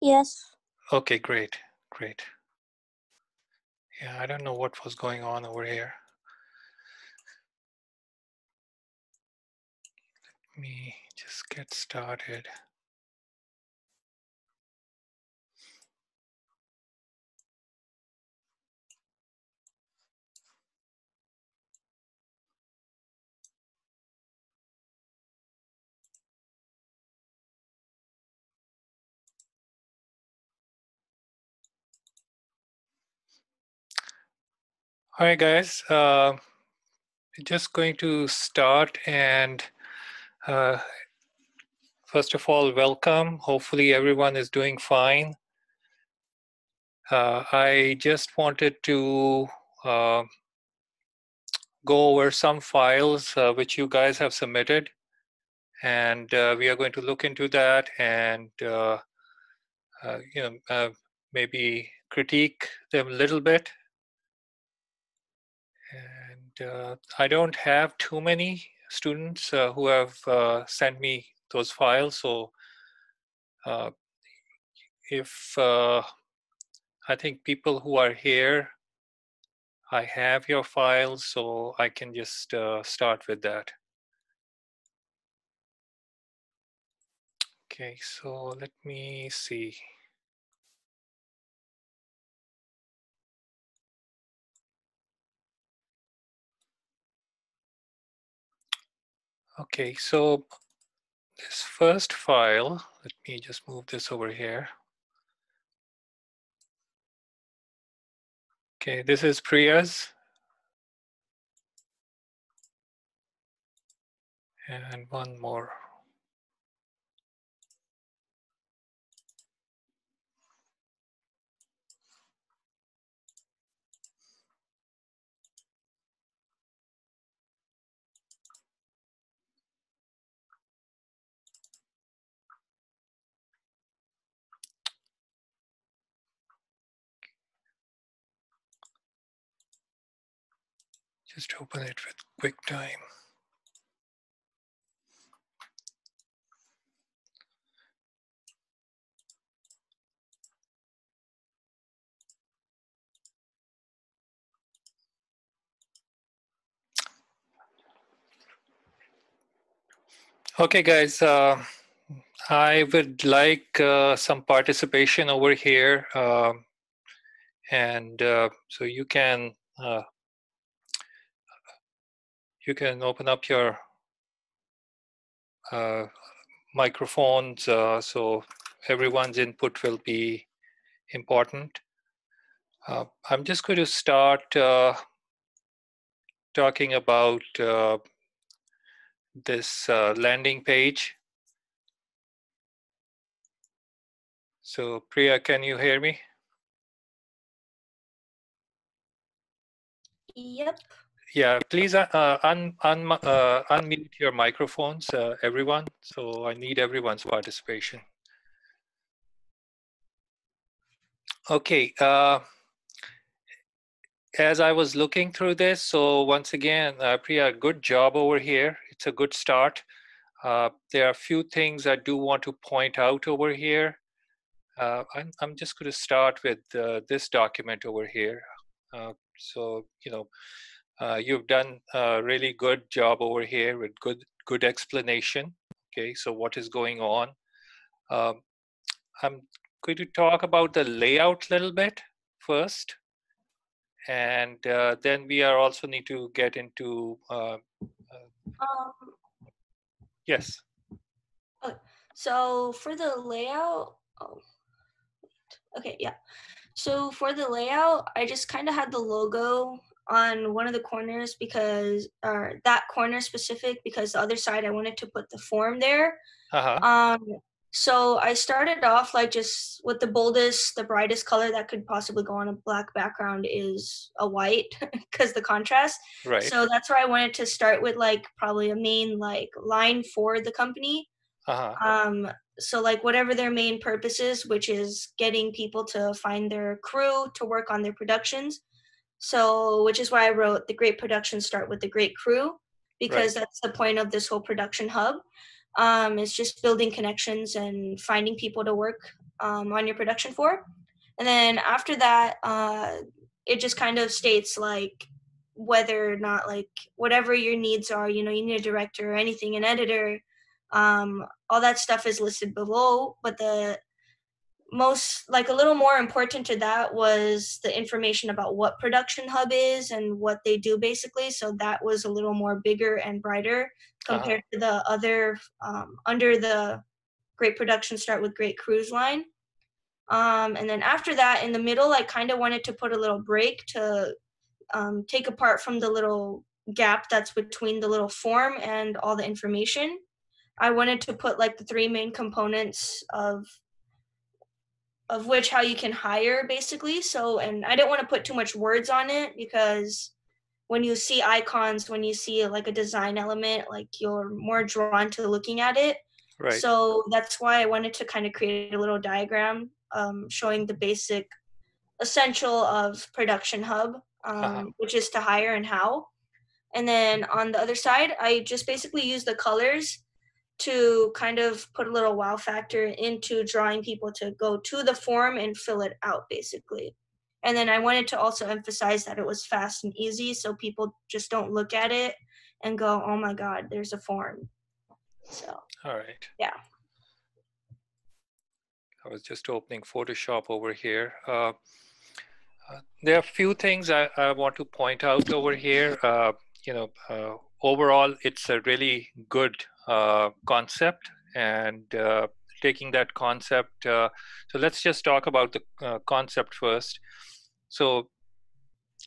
Yes. Okay, great, great. Yeah, I don't know what was going on over here. Let me just get started. All right, guys. Just going to start, and first of all, welcome. Hopefully everyone is doing fine. I just wanted to go over some files which you guys have submitted, and we are going to look into that and maybe critique them a little bit. And I don't have too many students who have sent me those files. So if I think people who are here, I have your files, so I can just start with that. Okay, so let me see. Okay, so this first file, let me just move this over here. Okay, this is Priya's. And one more. Just open it with QuickTime. Okay, guys, I would like some participation over here. And so you can open up your microphones, so everyone's input will be important. I'm just going to start talking about this landing page. So Priya, can you hear me? Yep. Yeah, please unmute your microphones, everyone. So I need everyone's participation. Okay. As I was looking through this, so once again, Priya, good job over here. It's a good start. There are a few things I do want to point out over here. I'm just going to start with this document over here. So, you've done a really good job over here with good explanation. Okay, so what is going on? I'm going to talk about the layout a little bit first, and then we are also need to get into yes. So for the layout, okay, yeah. So for the layout, I just kind of had the logo on one of the corners because, or that corner specific, because the other side I wanted to put the form there. Uh-huh. So I started off like just with the boldest, the brightest color that could possibly go on a black background is a white because the contrast. Right. So that's where I wanted to start with like probably a main like line for the company. Uh-huh. So like whatever their main purpose is, which is getting people to find their crew to work on their productions. So which is why I wrote the great productions start with the great crew, because Right. that's the point of this whole production hub. It's just building connections and finding people to work on your production floor. And then after that, it just kind of states like whether or not like whatever your needs are, you know, you need a director or anything, an editor, all that stuff is listed below. But the most like a little more important to that was the information about what production hub is and what they do basically, so that was a little more bigger and brighter Uh-huh. compared to the other under the great production start with great cruise line. And then after that in the middle I kind of wanted to put a little break to take apart from the little gap that's between the little form and all the information. I wanted to put like the three main components of which how you can hire basically. So, and I didn't want to put too much words on it because when you see icons, when you see like a design element, like you're more drawn to looking at it. Right. So that's why I wanted to kind of create a little diagram showing the basic essential of production hub, Uh-huh. which is to hire and how. And then on the other side, I just basically use the colors to kind of put a little wow factor into drawing people to go to the form and fill it out basically. And then I wanted to also emphasize that it was fast and easy so people just don't look at it and go, oh my God, there's a form. So, All right. yeah. I was just opening Photoshop over here. There are a few things I want to point out over here. Overall, it's a really good concept, and taking that concept. So let's just talk about the concept first. So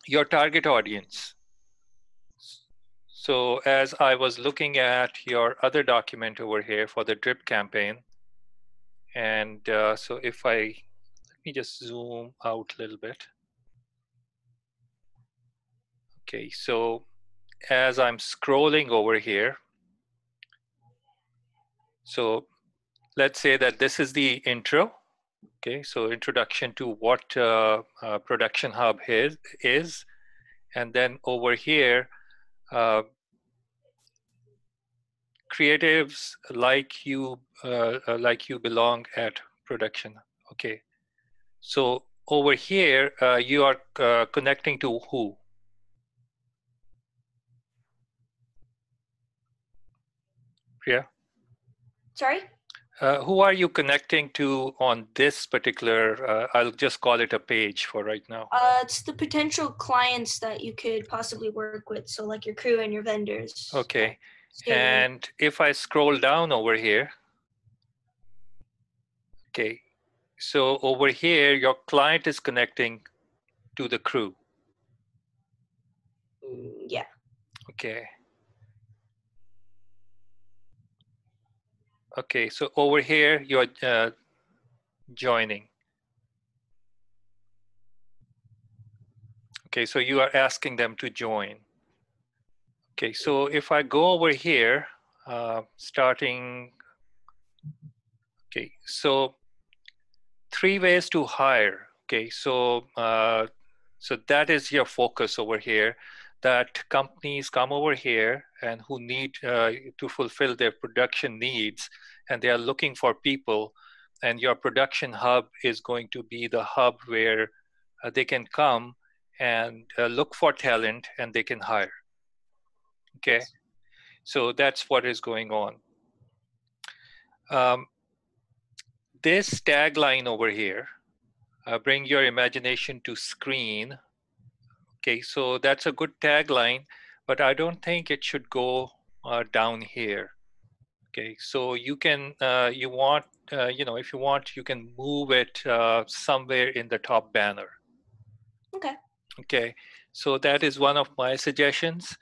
your target audience. So as I was looking at your other document over here for the drip campaign, and so if let me just zoom out a little bit. Okay, so as I'm scrolling over here, so let's say that this is the intro. Okay, so introduction to what Production Hub is. And then over here, creatives like you belong at production. Okay, so over here, you are connecting to who? Priya? Sorry? Who are you connecting to on this particular, I'll just call it a page for right now. It's the potential clients that you could possibly work with. So like your crew and your vendors. Okay, Stay. and if I scroll down over here, okay, so over here, your client is connecting to the crew. Yeah. Okay. Okay, so over here, you're joining. Okay, so you are asking them to join. Okay, so if I go over here, starting, okay, so 3 ways to hire. Okay, so that is your focus over here, that companies come over here and who need to fulfill their production needs, and they are looking for people, and your production hub is going to be the hub where they can come and look for talent and they can hire. Okay, Yes. so that's what is going on. Um, this tagline over here, bring your imagination to screen. Okay, so that's a good tagline, but I don't think it should go down here. Okay, so you can, you want, if you want, you can move it somewhere in the top banner. Okay. Okay, so that is one of my suggestions.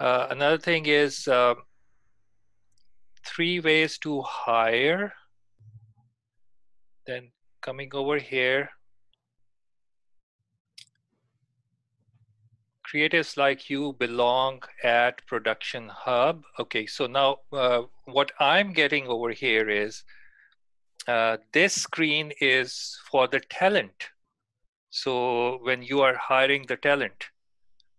Another thing is 3 ways to hire. Then coming over here, creatives like you belong at Production Hub. Okay, so now what I'm getting over here is this screen is for the talent. So when you are hiring the talent,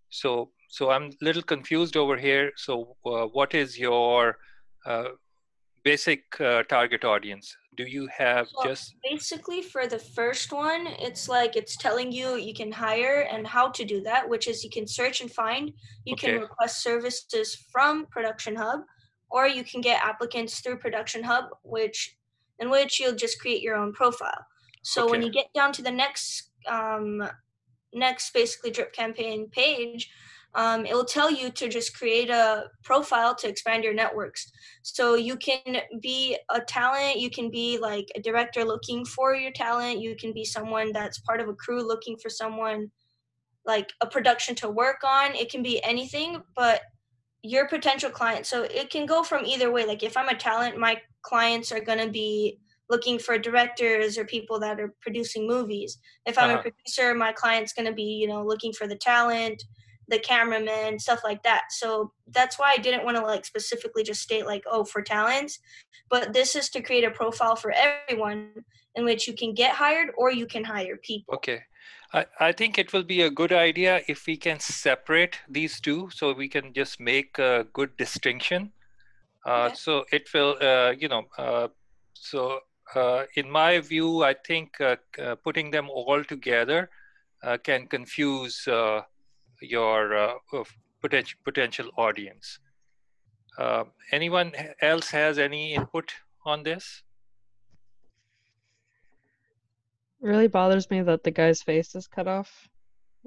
so I'm a little confused over here. So what is your basic target audience? Do you have So just basically, for the first one, it's like it's telling you you can hire and how to do that, which is you can search and find, you can okay, request services from Production Hub, or you can get applicants through Production Hub, which you'll just create your own profile. So when okay, you get down to the next basically drip campaign page, it will tell you to just create a profile to expand your networks. So you can be a talent, you can be like a director looking for your talent, you can be someone that's part of a crew looking for someone like a production to work on. It can be anything, but your potential client. So it can go from either way. Like if I'm a talent, my clients are going to be looking for directors or people that are producing movies. If I'm a uh-huh. producer, my client's going to be, looking for the talent, the cameraman, stuff like that. So that's why I didn't want to like specifically just state like, oh, for talents, but this is to create a profile for everyone in which you can get hired or you can hire people. Okay. I think it will be a good idea if we can separate these two so we can just make a good distinction. Okay. So it will, so in my view, I think putting them all together can confuse your potential audience. Anyone else has any input on this? It really bothers me that the guy's face is cut off,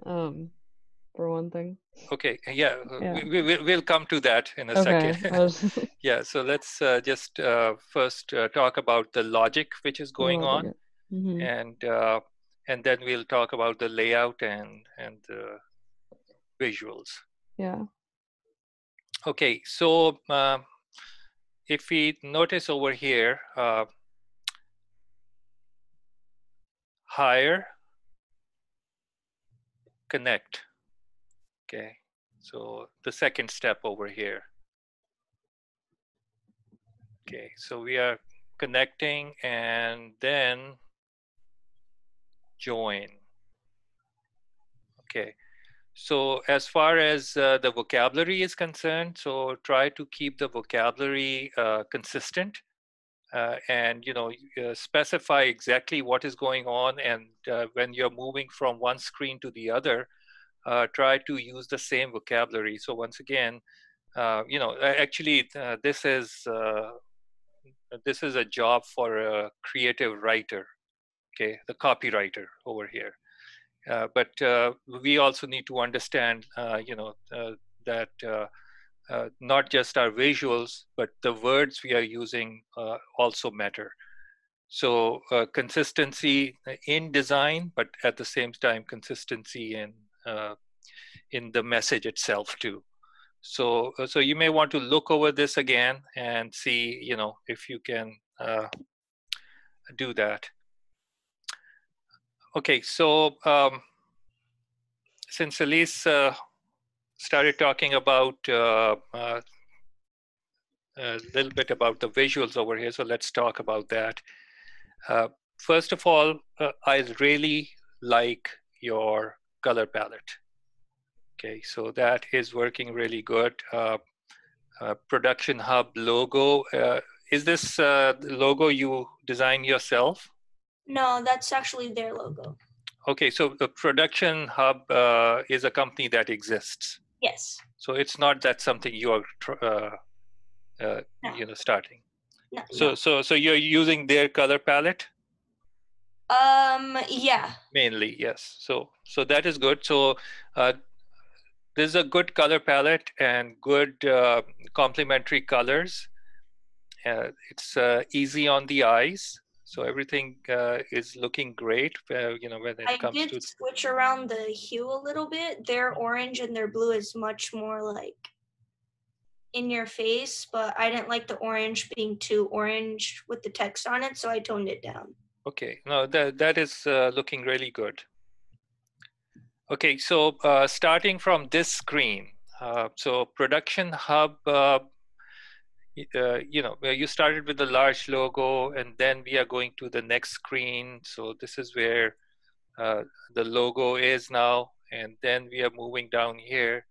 for one thing. Okay, yeah, Yeah. we'll come to that in a second. Okay. I was Yeah, so let's just first talk about the logic which is going logic on, it. Mm-hmm. and then we'll talk about the layout and the visuals. Yeah. Okay, so if we notice over here, hire, connect. Okay, so the second step over here. Okay, so we are connecting and then join. Okay, so as far as the vocabulary is concerned, so try to keep the vocabulary consistent and specify exactly what is going on, and when you're moving from one screen to the other, try to use the same vocabulary. So once again, actually this is a job for a creative writer, okay, the copywriter over here. But we also need to understand, that not just our visuals, but the words we are using also matter. So consistency in design, but at the same time, consistency in the message itself too. So you may want to look over this again and see, if you can do that. Okay, so since Elise started talking about a little bit about the visuals over here, so let's talk about that. First of all, I really like your color palette. Okay, so that is working really good. Production Hub logo. Is this the logo you design yourself? No, that's actually their logo. Okay, so the Production Hub is a company that exists. Yes. So it's not that something you are, No. starting. No. So No. so you're using their color palette Yeah. mainly, yes. So that is good. So uh, this is a good color palette and good complementary colors. It's easy on the eyes. So everything is looking great, when it I comes did to. switch around the hue a little bit. Their orange and their blue is much more like in your face, but I didn't like the orange being too orange with the text on it, so I toned it down. Okay, no, that is looking really good. Okay, so starting from this screen, so Production Hub, you started with the large logo, and then we are going to the next screen. So this is where the logo is now, and then we are moving down here.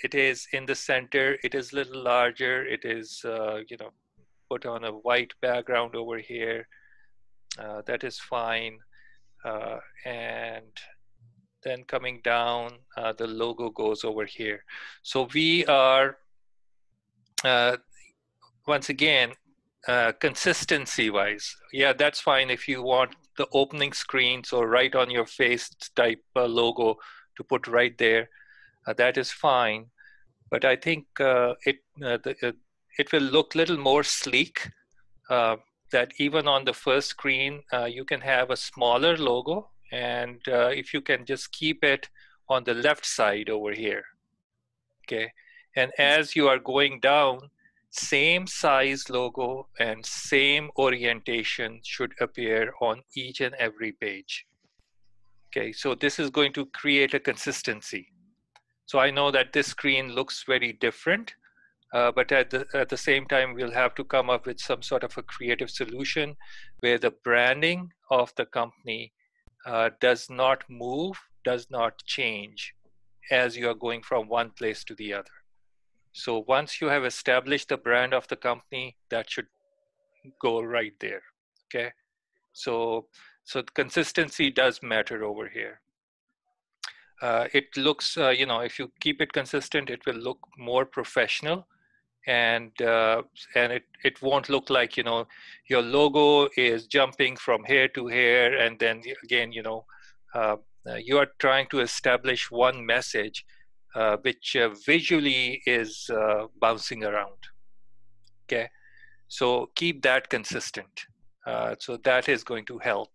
it is in the center, it is a little larger, it is, put on a white background over here. That is fine. And then coming down, the logo goes over here. So we are, once again, consistency wise, yeah, that's fine if you want the opening screen, so right on your face type logo to put right there, that is fine. But I think it will look a little more sleek, that even on the first screen, you can have a smaller logo, and if you can just keep it on the left side over here, okay? And as you are going down, same size logo and same orientation should appear on each and every page. Okay, so this is going to create a consistency. So I know that this screen looks very different, but at the same time, we'll have to come up with some sort of a creative solution where the branding of the company does not move, does not change as you are going from one place to the other. So once you have established the brand of the company, that should go right there, okay? So consistency does matter over here. It looks, if you keep it consistent, it will look more professional, and it won't look like, your logo is jumping from here to here, and then again, you are trying to establish one message, which visually is bouncing around. Okay, so keep that consistent. So that is going to help.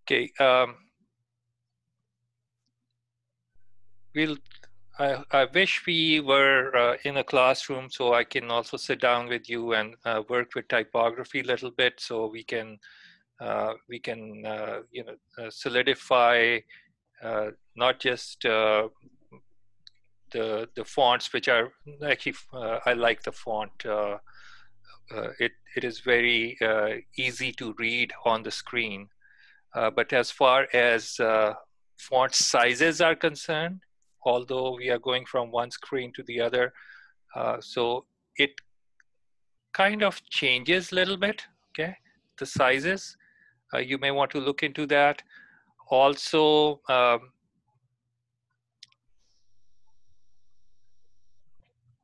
Okay, I wish we were in a classroom so I can also sit down with you and work with typography a little bit, so we can solidify not just the fonts, which are actually I like the font. It is very easy to read on the screen, but as far as font sizes are concerned, although we are going from one screen to the other, so it kind of changes a little bit, okay, the sizes. You may want to look into that. Also,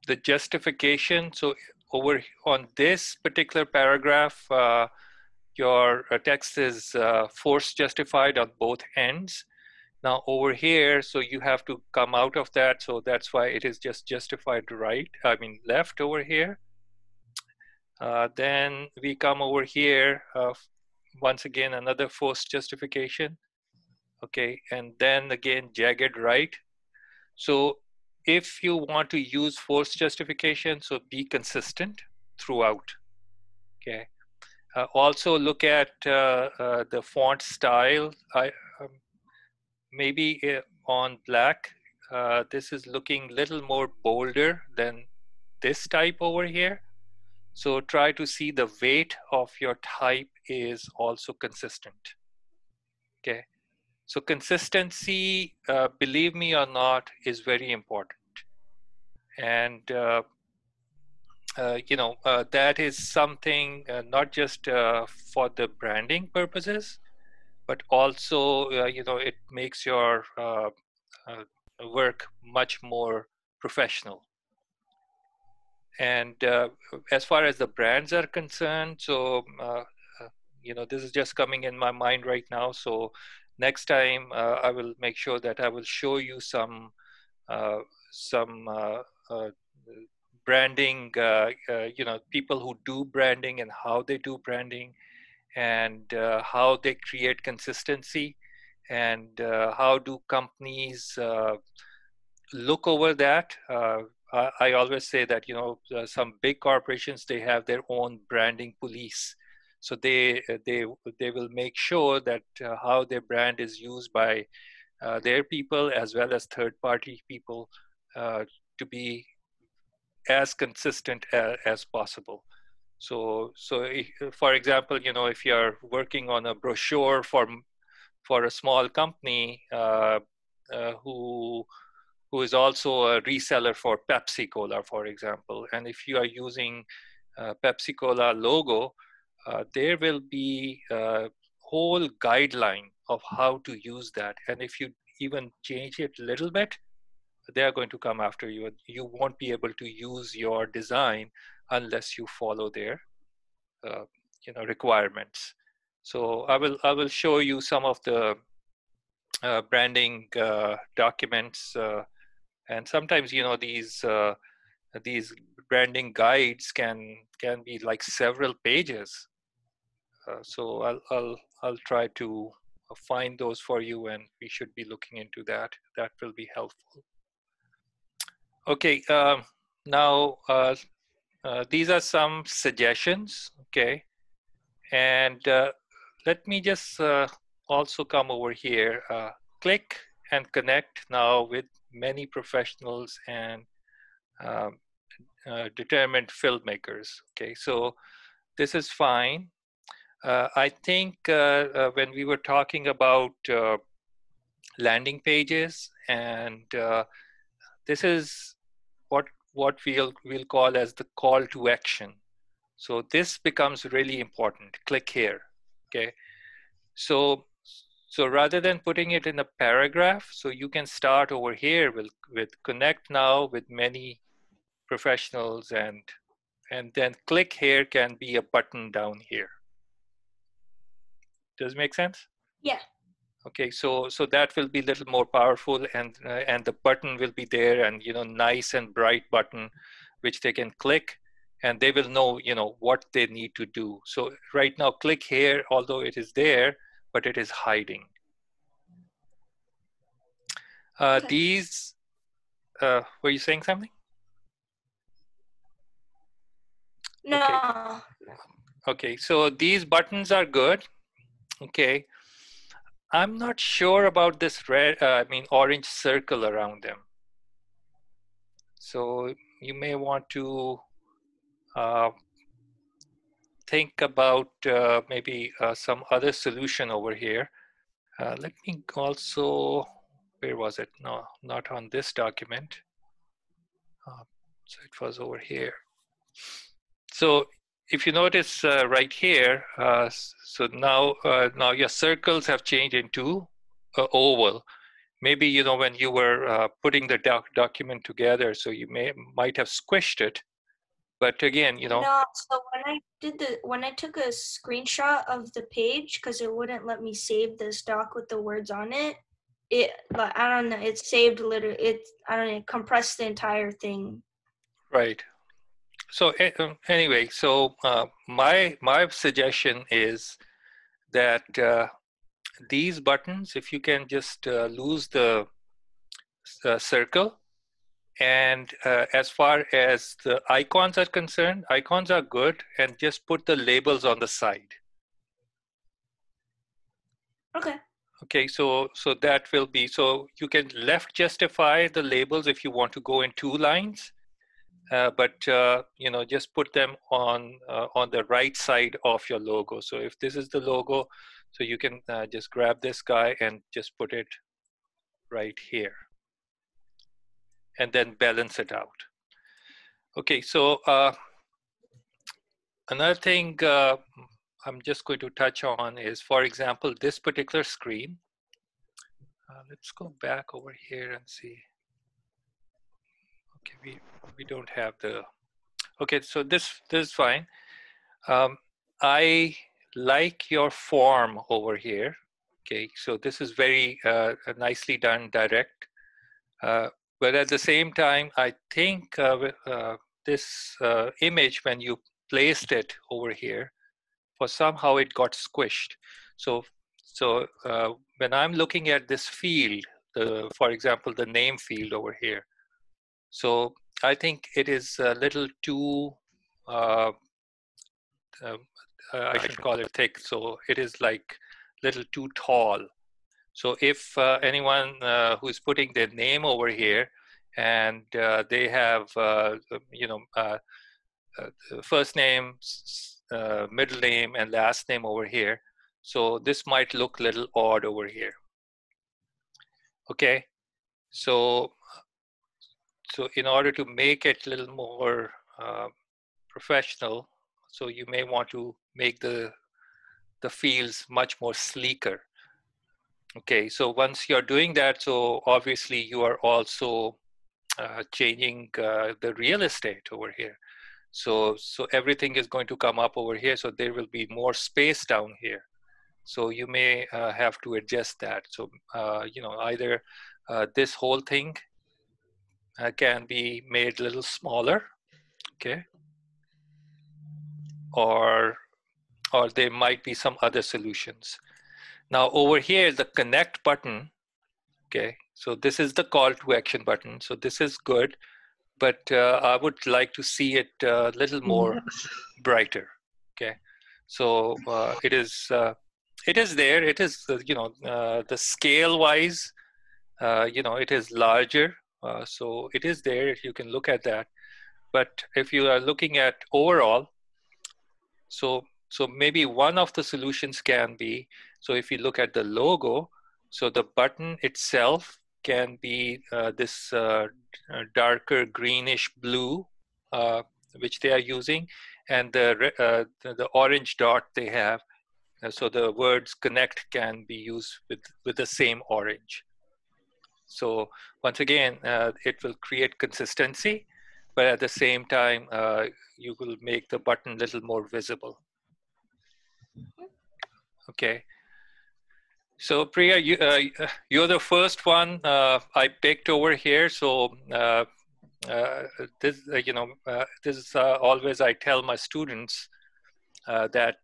the justification. So over on this particular paragraph, your text is force justified on both ends. Now over here, so you have to come out of that. So that's why it is just justified left over here. Then we come over here, once again, another force justification. Okay, and then again, jagged right. So if you want to use force justification, so be consistent throughout, okay? Also look at the font style. Maybe on black, this is looking a little more bolder than this type over here. So try to see the weight of your type is also consistent, okay? So consistency, believe me or not, is very important. And that is something not just for the branding purposes, but also, it makes your work much more professional. And as far as the brands are concerned, so, this is just coming in my mind right now. So next time I will make sure that I will show you some branding, people who do branding and how they do branding, and how they create consistency, and how do companies look over that. I always say that, some big corporations, they have their own branding police. So they will make sure that how their brand is used by their people as well as third-party people to be as consistent as possible. So for example, if you're working on a brochure for a small company who who is also a reseller for Pepsi Cola, for example. And if you are using Pepsi Cola logo, there will be a whole guideline of how to use that. And if you even change it a little bit, they are going to come after you. You won't be able to use your design unless you follow their requirements. So I will show you some of the branding documents, and sometimes these branding guides can be like several pages. So I'll try to find those for you, and we should be looking into that. That will be helpful. Okay, now these are some suggestions. Okay, and let me just also come over here. Click and connect now with many professionals and determined filmmakers. Okay, so this is fine. I think when we were talking about landing pages, and this is what we'll call as the call to action. So this becomes really important. Click here. Okay, so rather than putting it in a paragraph, so you can start over here with connect now with many professionals, and then click here can be a button down here. Does it make sense? Yeah. Okay, so that will be a little more powerful, and the button will be there, and nice and bright button, which they can click, and they will know what they need to do. So right now, click here, although it is there, but it is hiding. Okay. These, were you saying something? No. Okay. No. Okay, so these buttons are good. Okay. I'm not sure about this orange circle around them. So you may want to think about maybe some other solution over here. Let me also, where was it? No, not on this document. So it was over here. So if you notice right here, so now your circles have changed into oval. Maybe when you were putting the document together, so you might have squished it. But again, No, so when I took a screenshot of the page, because it wouldn't let me save this doc with the words on it, like I don't know, it saved I don't know, it compressed the entire thing. Right. So anyway, so my suggestion is that these buttons, if you can just lose the circle, and as far as the icons are concerned, icons are good, and just put the labels on the side. Okay. Okay, so that will be, so you can left justify the labels if you want to go in 2 lines, but just put them on the right side of your logo. So if this is the logo, so you can just grab this guy and just put it right here, and then balance it out. Okay, so another thing I'm just going to touch on is, for example, this particular screen. Let's go back over here and see. Okay, we don't have the, okay, so this is fine. I like your form over here. Okay, so this is very nicely done, direct. But at the same time, I think this image, when you placed it over here, for somehow it got squished. So when I'm looking at this field, for example, the name field over here, so I think it is a little too, I can call it thick. So it is like a little too tall. So if anyone who is putting their name over here, and they have first name, middle name, and last name over here, so this might look a little odd over here. Okay, so so in order to make it a little more professional, so you may want to make the fields much more sleeker. Okay, so once you're doing that, so obviously you are also changing the real estate over here. So everything is going to come up over here. So there will be more space down here. So you may have to adjust that. So either this whole thing can be made a little smaller, okay, or there might be some other solutions. Now over here, the connect button, okay, so this is the call to action button. So this is good, but I would like to see it a little more Yes. brighter, okay. So it is there. It is, the scale wise, it is larger. So it is there. You can look at that. But if you are looking at overall, so maybe one of the solutions can be, so if you look at the logo, so the button itself can be this darker greenish blue, which they are using, and the orange dot they have. So the words connect can be used with the same orange. So once again, it will create consistency, but at the same time, you will make the button a little more visible. Okay. So Priya, you're the first one I picked over here. So this, this is always I tell my students that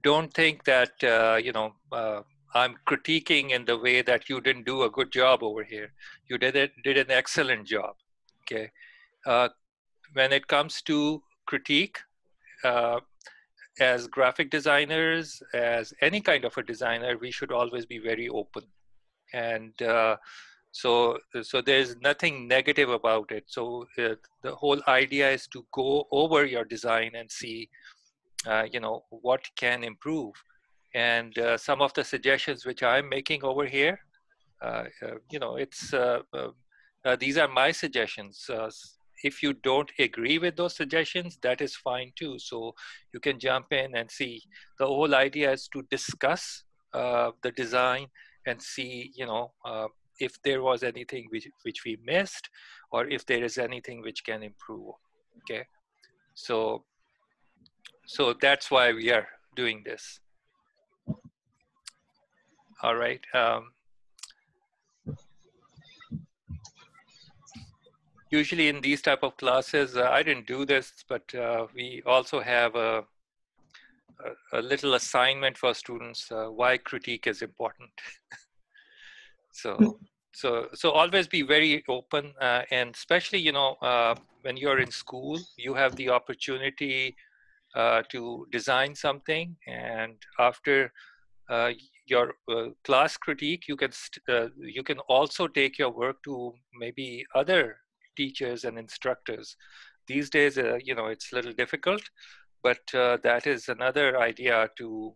don't think that I'm critiquing in the way that you didn't do a good job over here. You did an excellent job. Okay. When it comes to critique, as graphic designers, as any kind of a designer, we should always be very open. And so there's nothing negative about it. So the whole idea is to go over your design and see, what can improve. And some of the suggestions which I'm making over here, it's these are my suggestions. If you don't agree with those suggestions, that is fine too. So you can jump in and see. The whole idea is to discuss the design and see, if there was anything which we missed, or if there is anything which can improve. Okay, so that's why we are doing this. All right. Usually in these type of classes, I didn't do this, but we also have a little assignment for students, why critique is important. So always be very open, and especially, when you're in school, you have the opportunity to design something, and after your class critique, you can also take your work to maybe other teachers and instructors. These days, it's a little difficult, but that is another idea to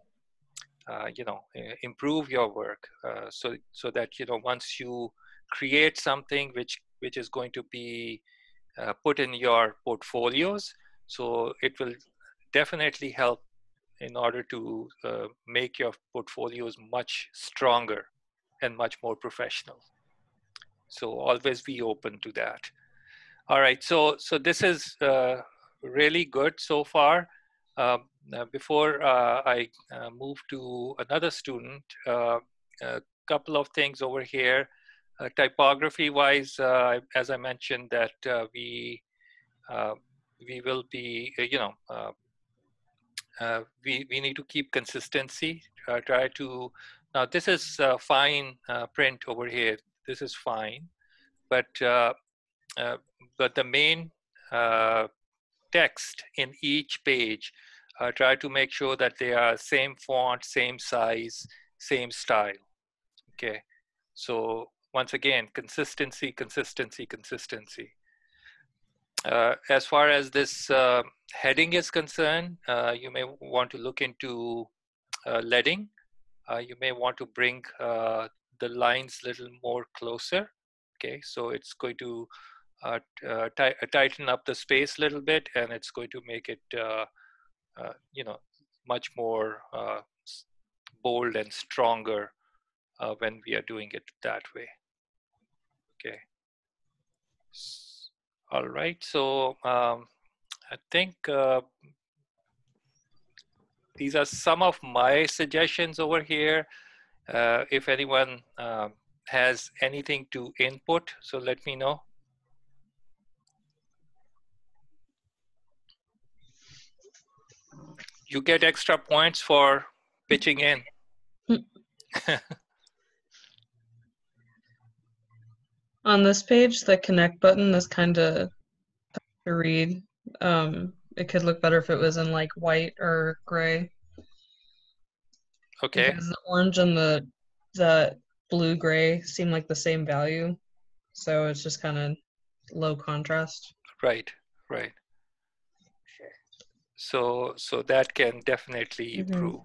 improve your work, so that once you create something which is going to be put in your portfolios, so it will definitely help in order to make your portfolios much stronger and much more professional. So always be open to that. All right, so this is really good so far. Before I move to another student, a couple of things over here. Typography wise, as I mentioned, that we will be, we need to keep consistency, try to, now this is fine print over here, this is fine, but the main text in each page, try to make sure that they are same font, same size, same style, okay? So once again, consistency, consistency, consistency. As far as this heading is concerned, you may want to look into leading. You may want to bring the lines a little more closer. Okay, so it's going to tighten up the space a little bit, and it's going to make it much more bold and stronger when we are doing it that way. Okay. All right. So I think these are some of my suggestions over here. If anyone has anything to input, so let me know. You get extra points for pitching in. On this page, the connect button is kind of tough to read. It could look better if it was in like white or gray. Okay. Because the orange and the blue gray seem like the same value, so it's just kind of low contrast. Right. Right. Sure. So that can definitely improve.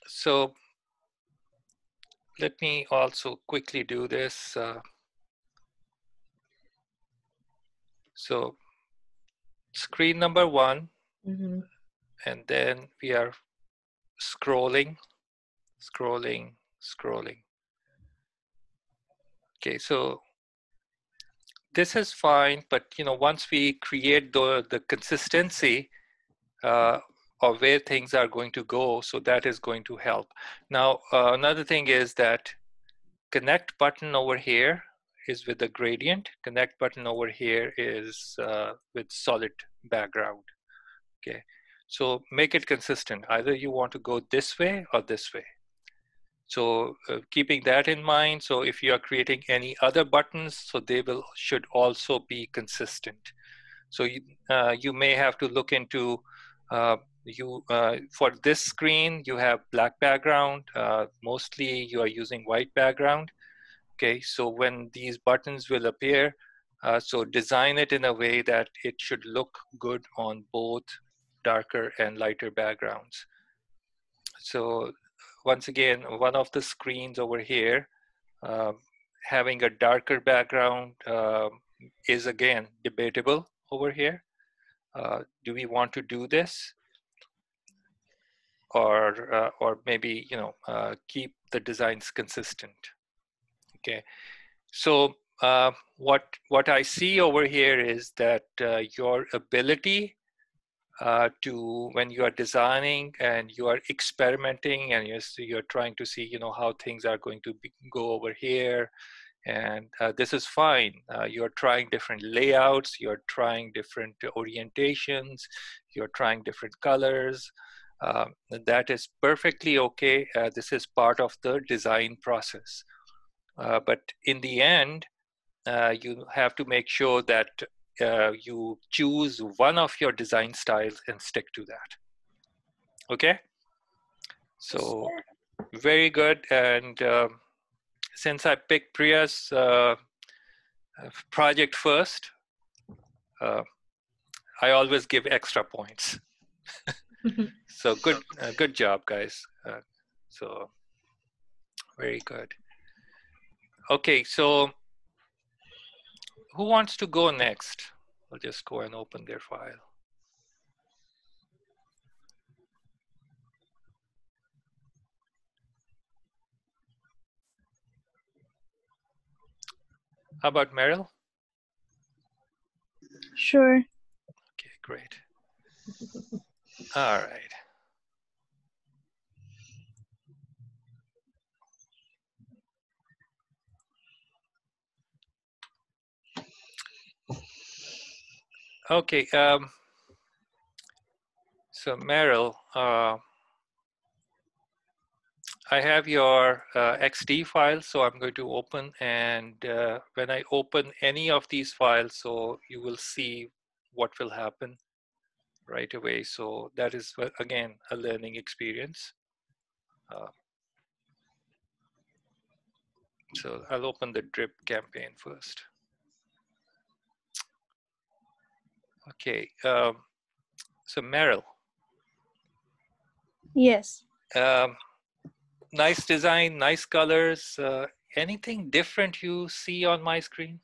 So let me also quickly do this. So screen number 1, and then we are scrolling. Okay, so this is fine, but once we create the consistency of where things are going to go, so that is going to help. Now, another thing is that connect button over here is with the gradient. Connect button over here is with solid background. Okay, so make it consistent. Either you want to go this way or this way. So keeping that in mind, so if you are creating any other buttons, so they should also be consistent. So you may have to look into for this screen, you have black background. Mostly you are using white background. Okay, so when these buttons will appear, so design it in a way that it should look good on both darker and lighter backgrounds. So once again, one of the screens over here, having a darker background is again debatable over here. Do we want to do this, or maybe keep the designs consistent? Okay, so what I see over here is that your ability when you are designing and you are experimenting and you're trying to see how things are going to go over here, and this is fine. You're trying different layouts, you're trying different orientations, you're trying different colors. That is perfectly okay. This is part of the design process. But in the end, you have to make sure that you choose one of your design styles and stick to that. Okay? So very good. And since I picked Priya's project first, I always give extra points. So good job, guys. So very good. Okay, so who wants to go next? I'll just go and open their file. How about Meryl? Sure. Okay, great. All right. Okay, so Meryl, I have your XD file, so I'm going to open, and when I open any of these files, so you will see what will happen right away. So that is, again, a learning experience. So I'll open the drip campaign first. Okay, so Meryl. Yes. Nice design, nice colors. Anything different you see on my screen?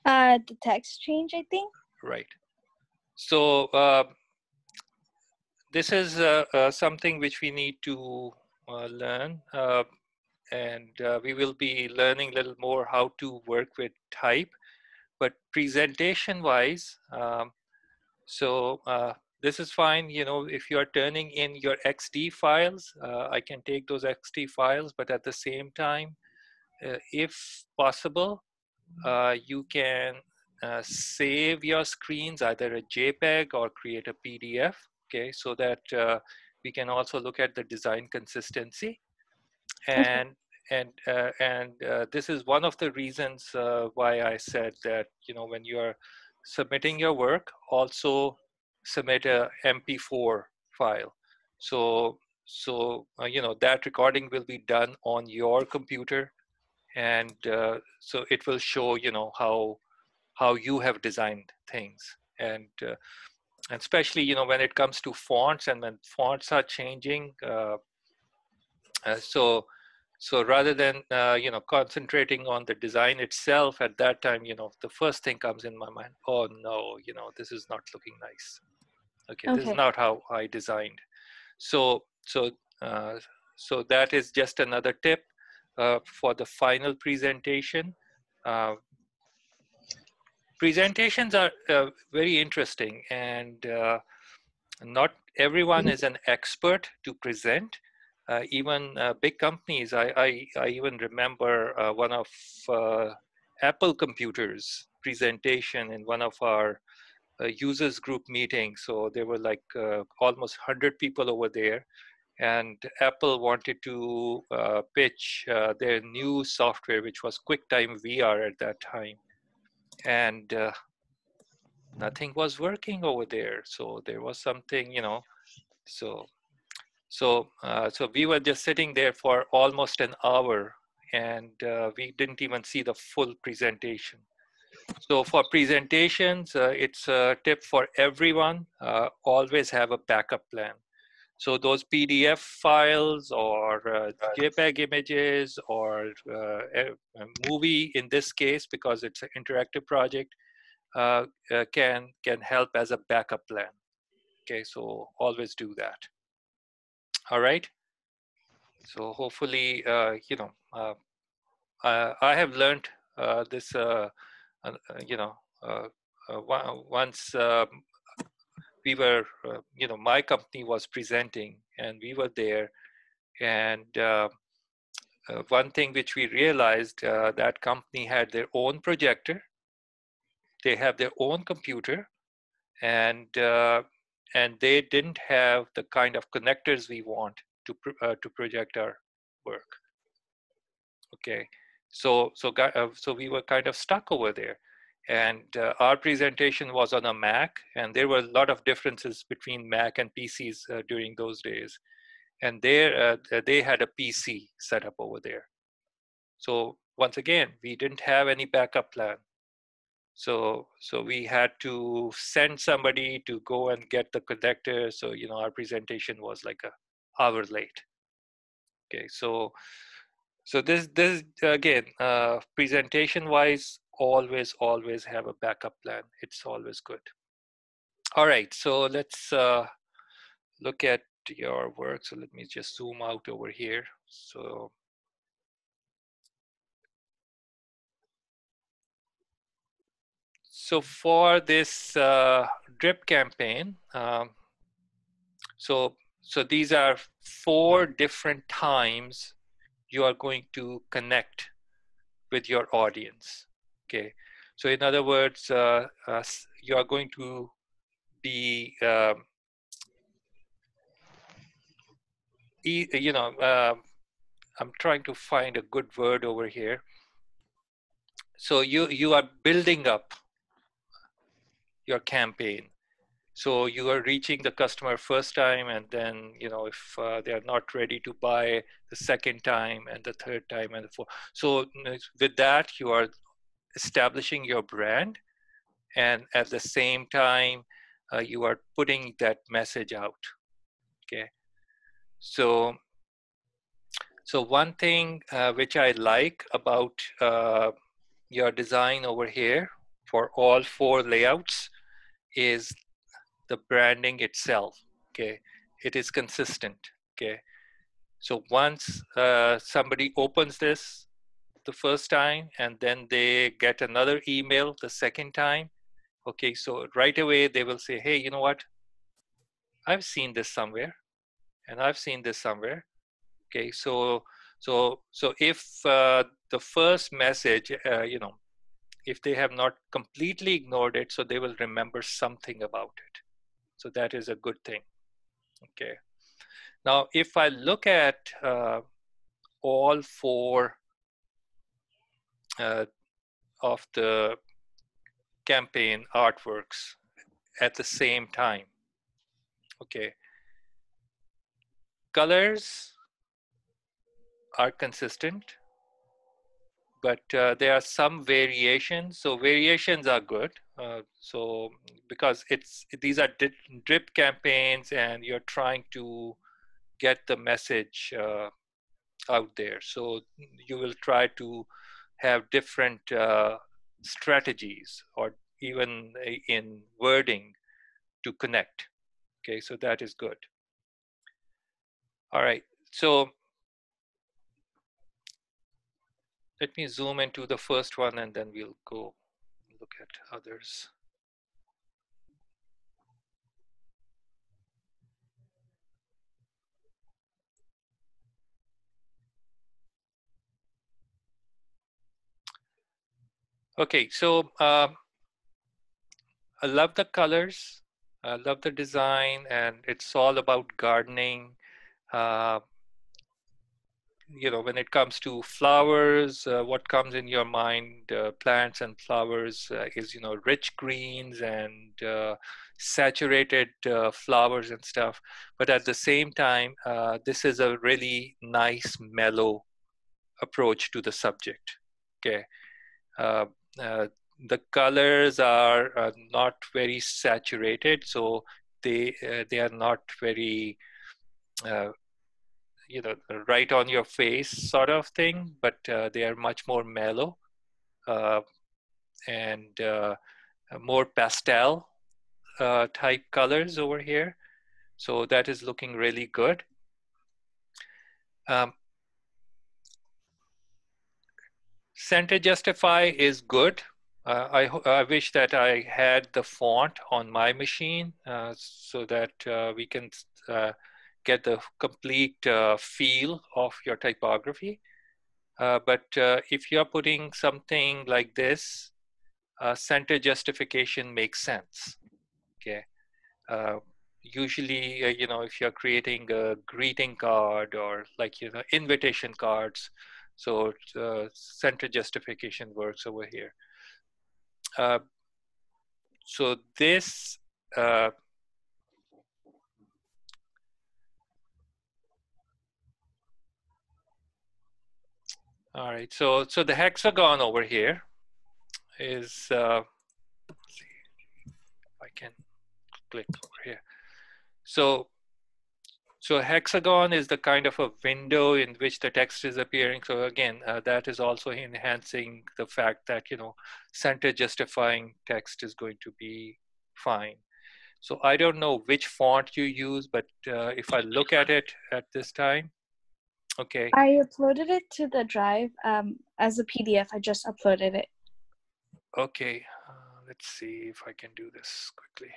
The text change, I think. Right. So this is something which we need to learn, and we will be learning a little more how to work with type. But presentation-wise, so this is fine. You know, if you are turning in your XD files, I can take those XD files, but at the same time, if possible, you can save your screens, either a JPEG or create a PDF, okay, so that we can also look at the design consistency. And this is one of the reasons why I said that, you know, when you are submitting your work, also submit a MP4 file. So you know, that recording will be done on your computer, and so it will show, you know, how you have designed things. And especially, you know, when it comes to fonts and when fonts are changing, so rather than you know, concentrating on the design itself at that time, you know, the first thing comes in my mind, oh no, you know, this is not looking nice. Okay, this is not how I designed. So uh, so that is just another tip for the final presentation. Presentations are very interesting, and not everyone is an expert to present. Even big companies, I even remember one of Apple Computers presentation in one of our users group meetings. So there were like almost 100 people over there, and Apple wanted to pitch their new software, which was QuickTime VR at that time. And nothing was working over there. So there was something, you know, so we were just sitting there for almost an hour, and we didn't even see the full presentation. So for presentations, it's a tip for everyone, always have a backup plan. So those PDF files or JPEG images or a movie in this case, because it's an interactive project, can help as a backup plan. Okay, so always do that. All right. So hopefully, you know, I have learned this, you know, once we were, you know, my company was presenting and we were there, and one thing which we realized, that company had their own projector, they have their own computer, and they didn't have the kind of connectors we want to project our work. Okay, so we were kind of stuck over there, and our presentation was on a Mac, and there were a lot of differences between Mac and PCs during those days, and there they had a PC set up over there. So once again, we didn't have any backup plan. So we had to send somebody to go and get the connector. So, you know, our presentation was like an hour late. Okay, so this again, presentation wise, always have a backup plan. It's always good. All right, so let's look at your work. So let me just zoom out over here. So for this drip campaign, so these are 4 different times you are going to connect with your audience. Okay, so in other words, you are going to be, you know, I'm trying to find a good word over here. So you are building up your campaign. So you are reaching the customer first time, and then, you know, if they are not ready to buy the second time and the third time and the fourth. So with that, you are establishing your brand, and at the same time, you are putting that message out. Okay. So So one thing which I like about your design over here for all 4 layouts is the branding itself. Okay, it is consistent. Okay, so once somebody opens this the first time and then they get another email the second time, okay, so right away they will say, hey, you know what, I've seen this somewhere and I've seen this somewhere. Okay, so if the first message, if they have not completely ignored it, so they will remember something about it. So that is a good thing. Okay, now if I look at all 4 of the campaign artworks at the same time, okay, colors are consistent, but there are some variations. So variations are good. So because these are drip campaigns and you're trying to get the message out there. So you will try to have different strategies or even in wording to connect. Okay, so that is good. All right, so let me zoom into the first one and then we'll go look at others. Okay, so I love the colors, I love the design, and it's all about gardening. Uh, when it comes to flowers, what comes in your mind, plants and flowers, is, rich greens and saturated flowers and stuff. But at the same time, this is a really nice, mellow approach to the subject. Okay. Uh, uh, the colors are not very saturated, so they are not very uh, right on your face sort of thing, but they are much more mellow uh, and more pastel type colors over here. So that is looking really good. Um, Center Justify is good. I wish that I had the font on my machine so that we can get the complete feel of your typography. But if you're putting something like this, center justification makes sense. Okay. Uh, Usually, if you're creating a greeting card or invitation cards, so center justification works over here. Uh, so this, uh, all right. So the hexagon over here is, let's see if I can click over here. So hexagon is the kind of a window in which the text is appearing. So again, that is also enhancing the fact that, center justifying text is going to be fine. So I don't know which font you use, but if I look at it at this time, okay. I uploaded it to the drive as a PDF. I just uploaded it. Okay, let's see if I can do this quickly.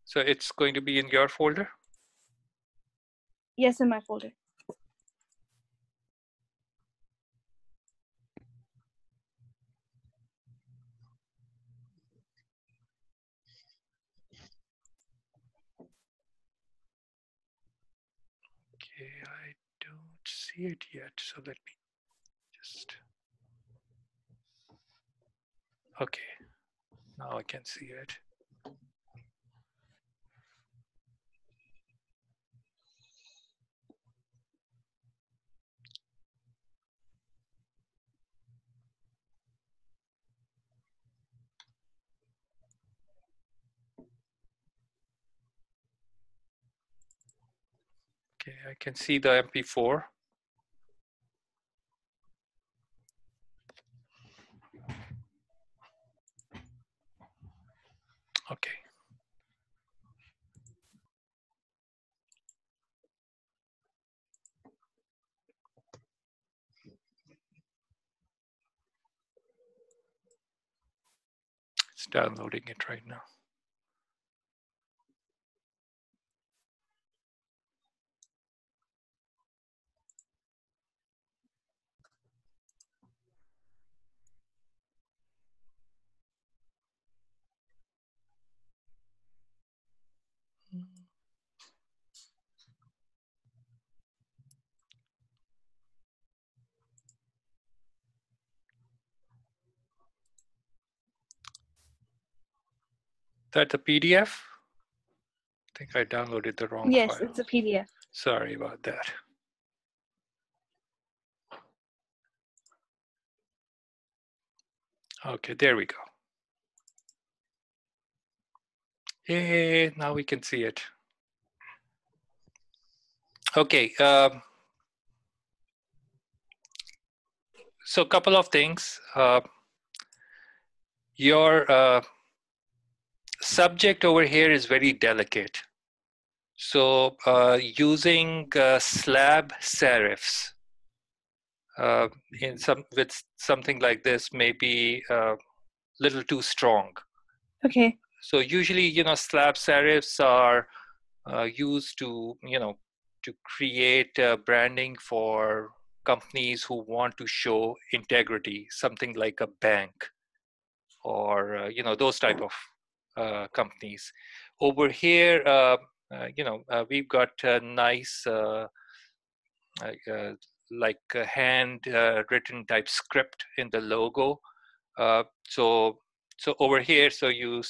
So it's going to be in your folder? Yes, in my folder. Okay, I don't see it yet. So let me just, okay, now I can see it. Okay, I can see the MP4. Okay. It's downloading it right now. That's a PDF? I think I downloaded the wrong Yes, file. it's a PDF. Sorry about that. Okay, there we go. Hey, now we can see it. Okay, so a couple of things. Your subject over here is very delicate. So using slab serifs with something like this may be a little too strong. Okay. So usually, slab serifs are used to, to create branding for companies who want to show integrity, something like a bank or, those type of companies. Over here, we've got a nice, uh, like a hand written type script in the logo. So over here, so you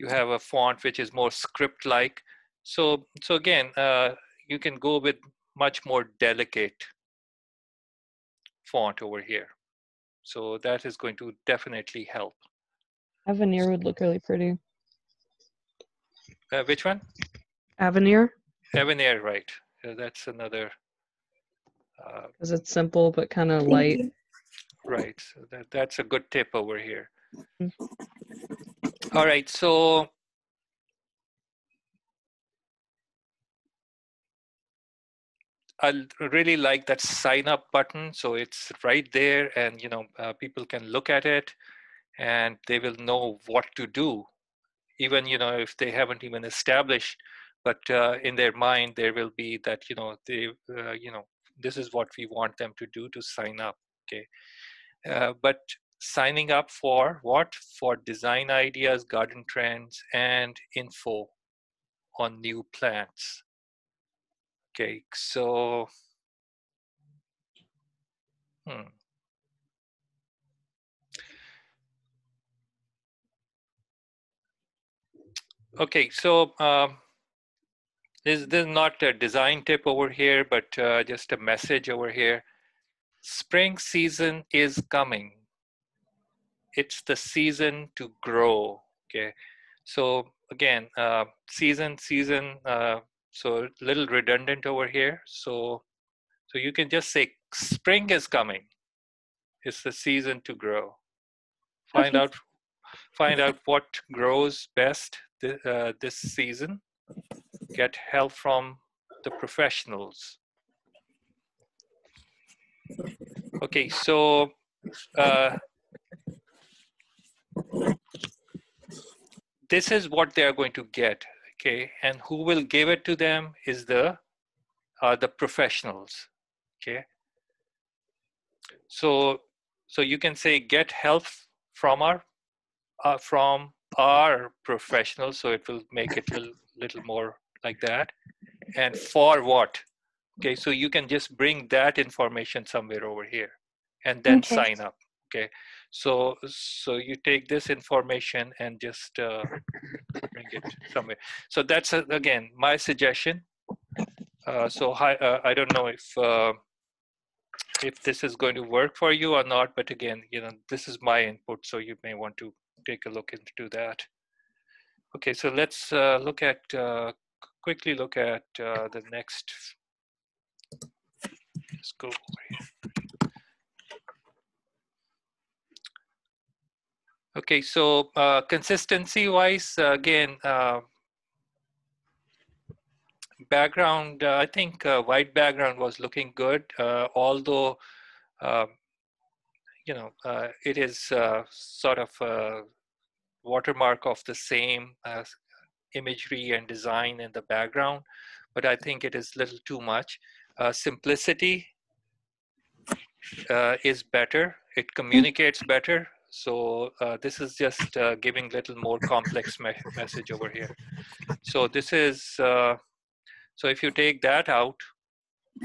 have a font which is more script-like. So again, you can go with much more delicate font over here. So that is going to definitely help. Avenir would look really pretty. Which one? Avenir? Avenir, right. That's another. Because it's simple but kind of Thank light. you. Right. So that's a good tip over here. Mm. All right. So I really like that sign up button. So it's right there, and people can look at it, and they will know what to do. Even if they haven't even established, but in their mind there will be that this is what we want them to do to sign up. Okay, but signing up for what? For design ideas, garden trends, and info on new plants. Okay, so okay, so this is not a design tip over here, but just a message over here. Spring season is coming. It's the season to grow. Okay, so again, season, so a little redundant over here. So you can just say spring is coming. It's the season to grow. Find Okay. out what grows best this season. Get help from the professionals. Okay, so this is what they are going to get. Okay, and who will give it to them is the professionals. Okay, so you can say get help from our professionals, so it will make it a little more like that. And for what? Okay, so you can just bring that information somewhere over here and then Okay. sign up. Okay, so you take this information and just bring it somewhere. So that's again my suggestion. So I don't know if this is going to work for you or not, but again, this is my input, so you may want to take a look into that. Okay, so let's quickly look at the next. Let's go over here. Okay, so consistency-wise, again, background. I think white background was looking good, although um, it is sort of a watermark of the same imagery and design in the background, but I think it is a little too much. Simplicity is better. It communicates better. So this is just giving little more complex message over here. So this is, so if you take that out,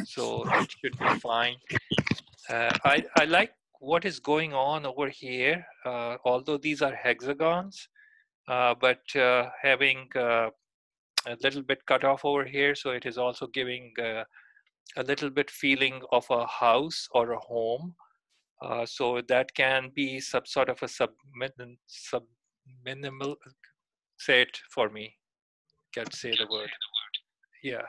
so it should be fine. I like what is going on over here, although these are hexagons, but having a little bit cut off over here, so it is also giving a little bit feeling of a house or a home. So that can be some sort of a minimal. Say it for me. Can't say the word. Yeah,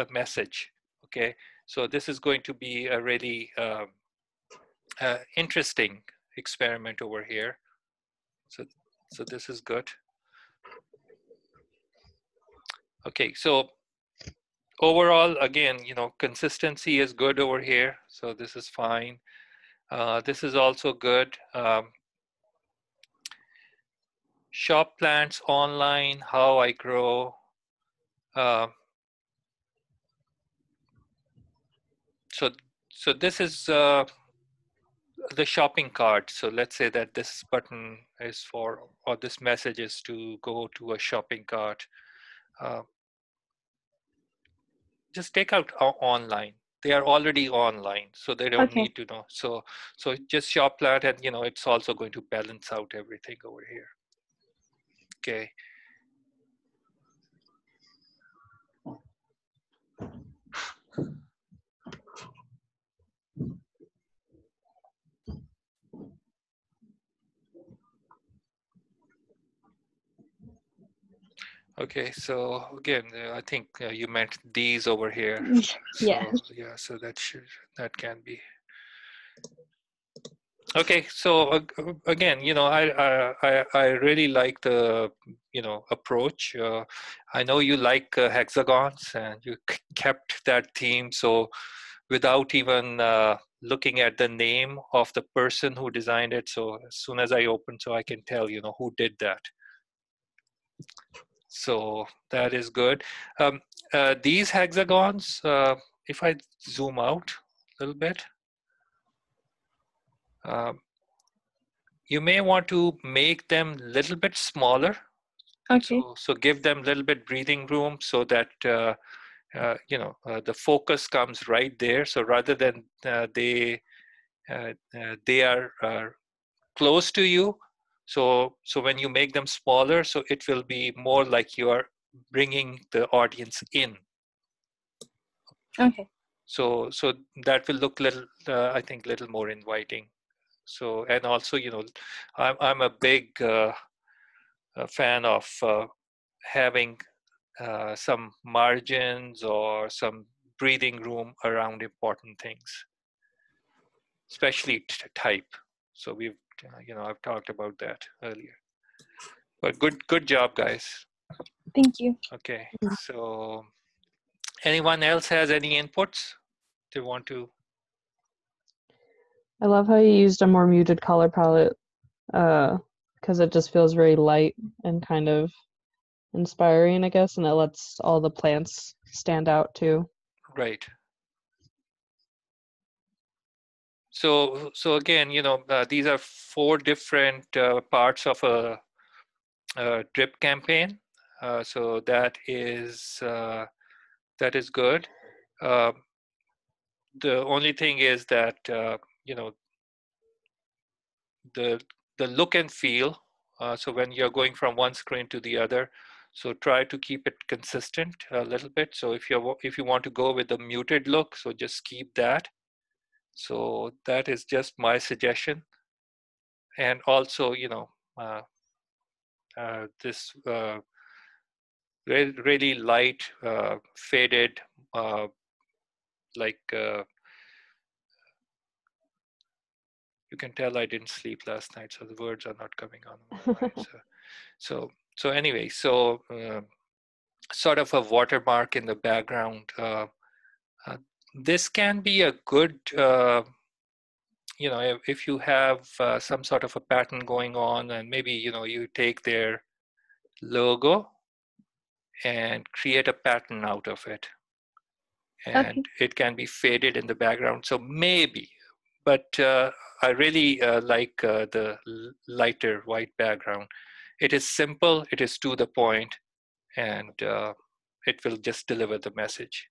a message. Okay, so this is going to be a really interesting experiment over here. So this is good. Okay, so overall, again, consistency is good over here. So this is fine. This is also good. Shop plants online, how I grow. So this is the shopping cart. So let's say that this button is for, or this message is to go to a shopping cart. Just take out online. They are already online, so they don't need to know. So just shop plant, and it's also going to balance out everything over here. Okay. Okay, so again, I think you meant these over here. Yeah. So yeah, so that can be. Okay, so again, I really like the approach. I know you like hexagons, and you kept that theme. So without even looking at the name of the person who designed it, so as soon as I open, so I can tell who did that. So that is good. These hexagons, if I zoom out a little bit, you may want to make them a little bit smaller. Okay. So give them a little bit breathing room so that the focus comes right there. So rather than they are close to you, so when you make them smaller, so it will be more like you are bringing the audience in. Okay. So that will look little, I think, little more inviting. So, and also, I'm a big fan of having some margins or some breathing room around important things, especially type. So we've, I've talked about that earlier. But good job, guys. Thank you. Okay, so anyone else has any inputs they want to? I love how you used a more muted color palette, because it just feels very light and kind of inspiring, I guess, and it lets all the plants stand out too. Right. So again, these are 4 different parts of a drip campaign. So that is good. The only thing is that the look and feel. So when you're going from one screen to the other, so try to keep it consistent a little bit. So if you want to go with the muted look, so just keep that. So that is just my suggestion. And also, This really light, faded, like you can tell I didn't sleep last night, so the words are not coming on my mind. So anyway, sort of a watermark in the background. This can be a good, if you have some sort of a pattern going on, and maybe you take their logo and create a pattern out of it, and Okay. it can be faded in the background. So maybe, but I really like the lighter white background. It is simple, it is to the point, and it will just deliver the message.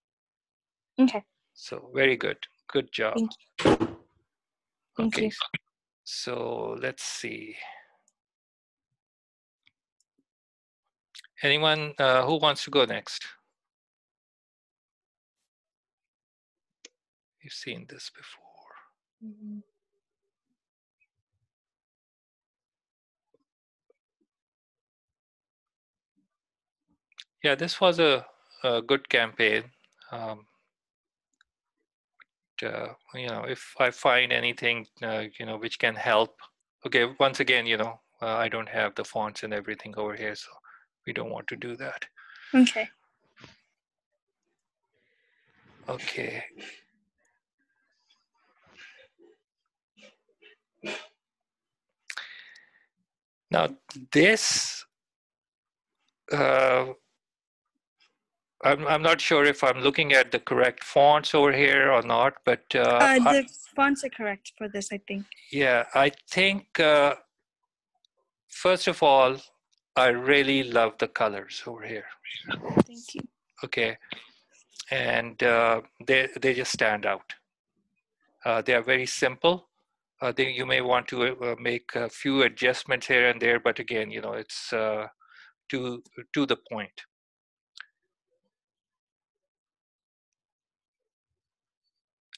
Okay. So very good. Good job. Thank you. Thank Okay, you. so let's see. Anyone who wants to go next? You've seen this before. Mhm. Yeah, this was a good campaign. If I find anything, which can help. Okay, once again, I don't have the fonts and everything over here, so we don't want to do that. Okay. Okay. Now this, I'm not sure if I'm looking at the correct fonts over here or not, but The fonts are correct for this, I think. yeah, I think first of all, I really love the colors over here. Thank you. Okay, and they just stand out. They are very simple. You may want to make a few adjustments here and there, but again, it's to the point.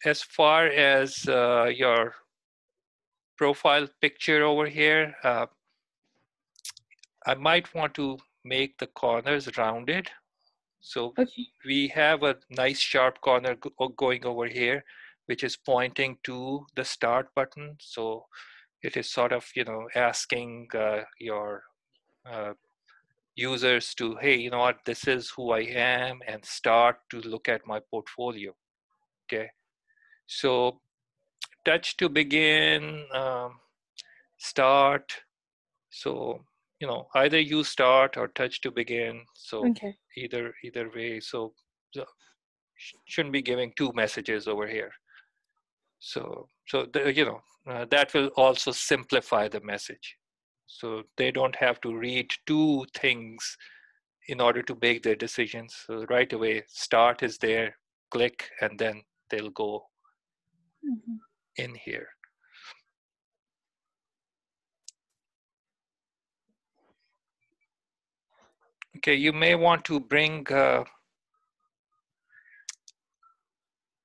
As far as your profile picture over here, I might want to make the corners rounded. So Okay. we have a nice sharp corner going over here, which is pointing to the start button. So it is sort of, asking your users to, hey, you know what, this is who I am, and start to look at my portfolio. Okay. So touch to begin, start. So, either use start or touch to begin. So Okay. either way. So shouldn't be giving two messages over here. So that will also simplify the message. So they don't have to read two things in order to make their decisions. So right away, start is there, click, and then they'll go Mhm. in here. Okay, you may want to bring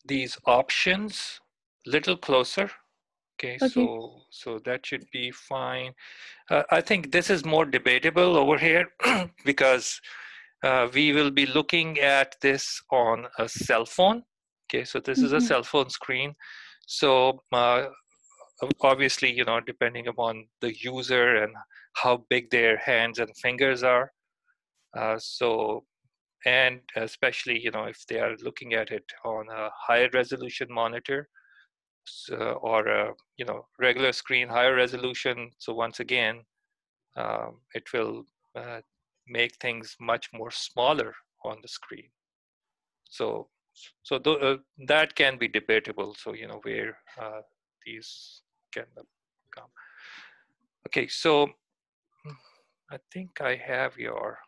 these options a little closer. Okay, Okay. so that should be fine. I think this is more debatable over here because we will be looking at this on a cell phone. Okay, so this is a Mhm. cell phone screen. So obviously, depending upon the user and how big their hands and fingers are. And especially, if they are looking at it on a higher resolution monitor, or a regular screen, higher resolution. So once again, it will make things much more smaller on the screen. So that can be debatable. So where these can come. Okay, so I think I have your.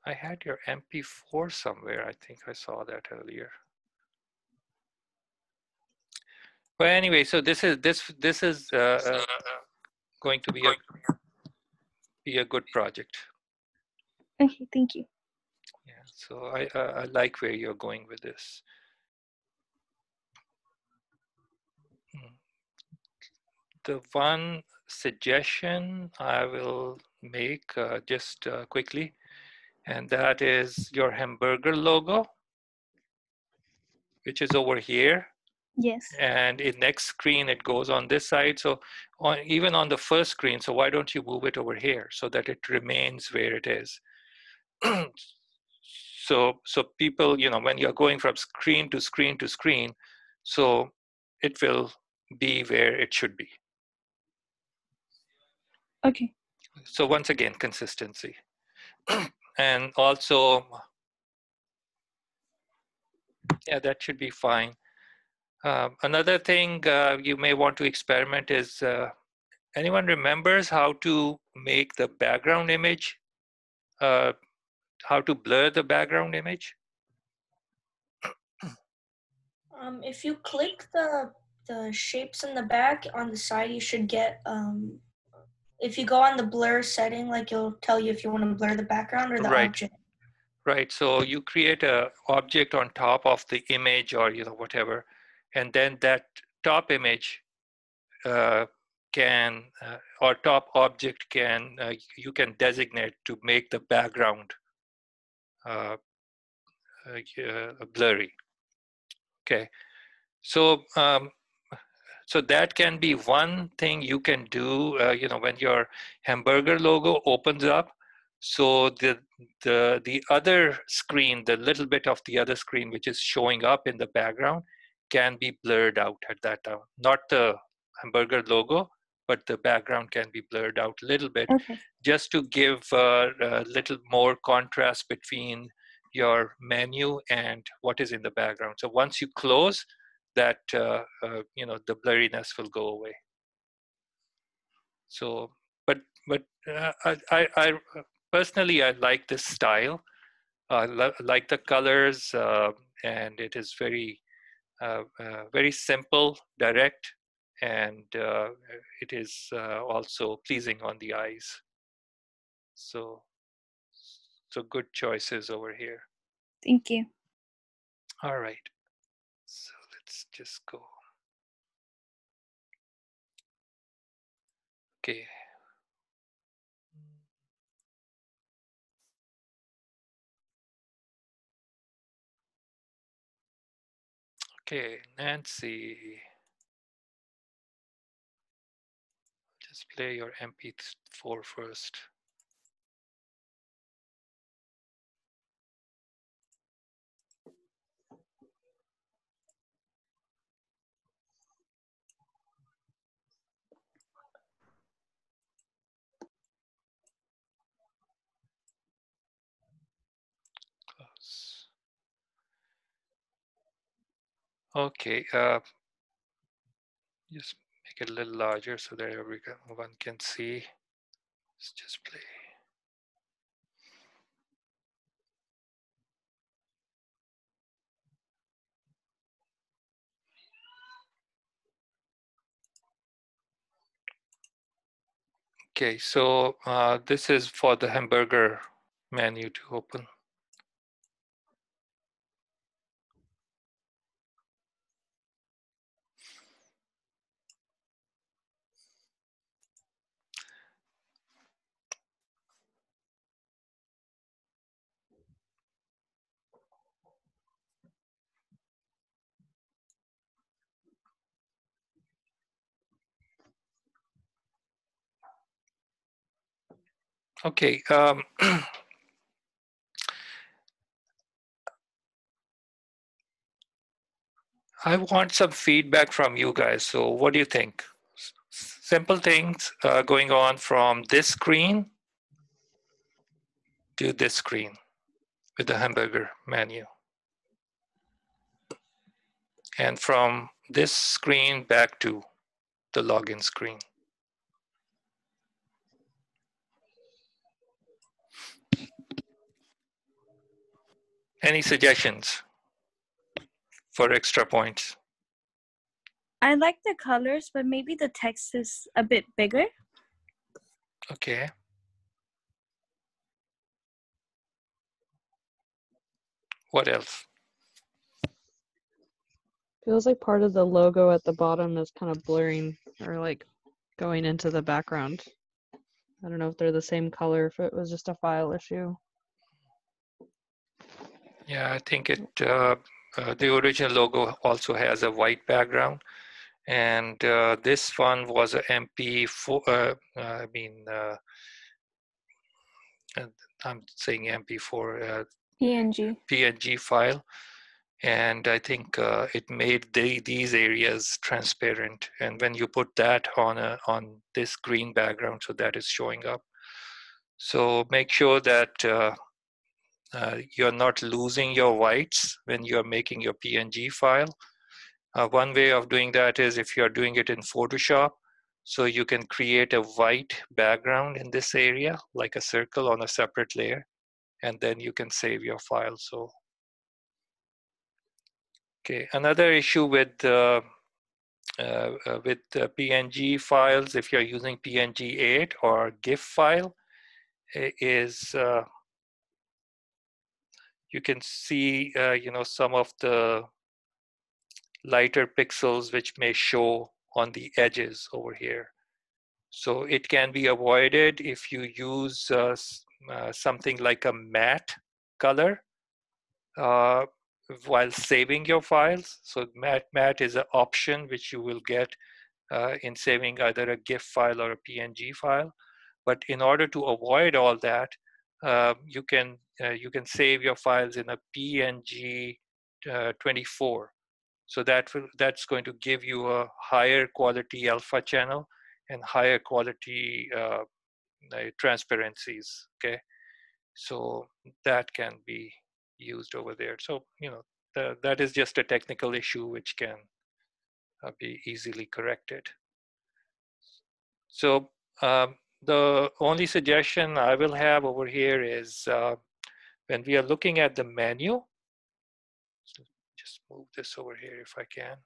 I had your MP4 somewhere. I think I saw that earlier. But anyway, so this is going to be a be a good project. Okay, thank you. Yeah, so I like where you're going with this. Mm. The one suggestion I will make just quickly, and that is your hamburger logo, which is over here. Yes. And in next screen, it goes on this side. So even on the first screen, so why don't you move it over here so that it remains where it is? So people, when you're going from screen to screen to screen, so it will be where it should be. Okay. So once again, consistency. And also, yeah, that should be fine. Another thing you may want to experiment is, anyone remembers how to make the background image, how to blur the background image? If you click the shapes in the back on the side, you should get if you go on the blur setting, like it'll tell you if you want to blur the background or the Right. object. Right, so you create a object on top of the image or whatever, and then that top image can or top object can you can designate to make the background blurry. Okay, so so that can be one thing you can do. When your hamburger logo opens up, so the other screen, the little bit of the other screen which is showing up in the background, can be blurred out at that time. Not the hamburger logo, but the background can be blurred out a little bit, Okay. just to give a little more contrast between your menu and what is in the background. So once you close, that the blurriness will go away. So, but I personally I like this style. I like the colors, and it is very very simple, direct, and it is also pleasing on the eyes. So good choices over here. Thank you. All right, so let's just go. Okay. Okay, Nancy. Just play your MP4 first. Close. Okay, just make it a little larger so that everyone can see. Let's just play. Okay, so this is for the hamburger menu to open. Okay, I want some feedback from you guys. So what do you think? Simple things going on from this screen to this screen with the hamburger menu. And from this screen back to the login screen. Any suggestions for extra points? I like the colors, but maybe the text is a bit bigger. Okay. What else? Feels like part of the logo at the bottom is kind of blurring or like going into the background. I don't know if they're the same color, if it was just a file issue. Yeah, I think the original logo also has a white background, and this one was a MP4. I'm saying MP4 PNG. PNG file, and I think it made these areas transparent. And when you put that on this green background, so that is showing up. So make sure that you're not losing your whites when you're making your PNG file. One way of doing that is if you're doing it in Photoshop, so you can create a white background in this area, like a circle on a separate layer, and then you can save your file. So, okay, another issue with PNG files, if you're using PNG8 or GIF file, is you can see some of the lighter pixels which may show on the edges over here. So it can be avoided if you use something like a matte color uh, while saving your files. So matte is an option which you will get in saving either a GIF file or a PNG file. But in order to avoid all that, you can save your files in a PNG 24. So that's going to give you a higher quality alpha channel and higher quality transparencies. Okay, so that can be used over there. So that is just a technical issue which can be easily corrected. So the only suggestion I will have over here is when we are looking at the menu, so just move this over here if I can.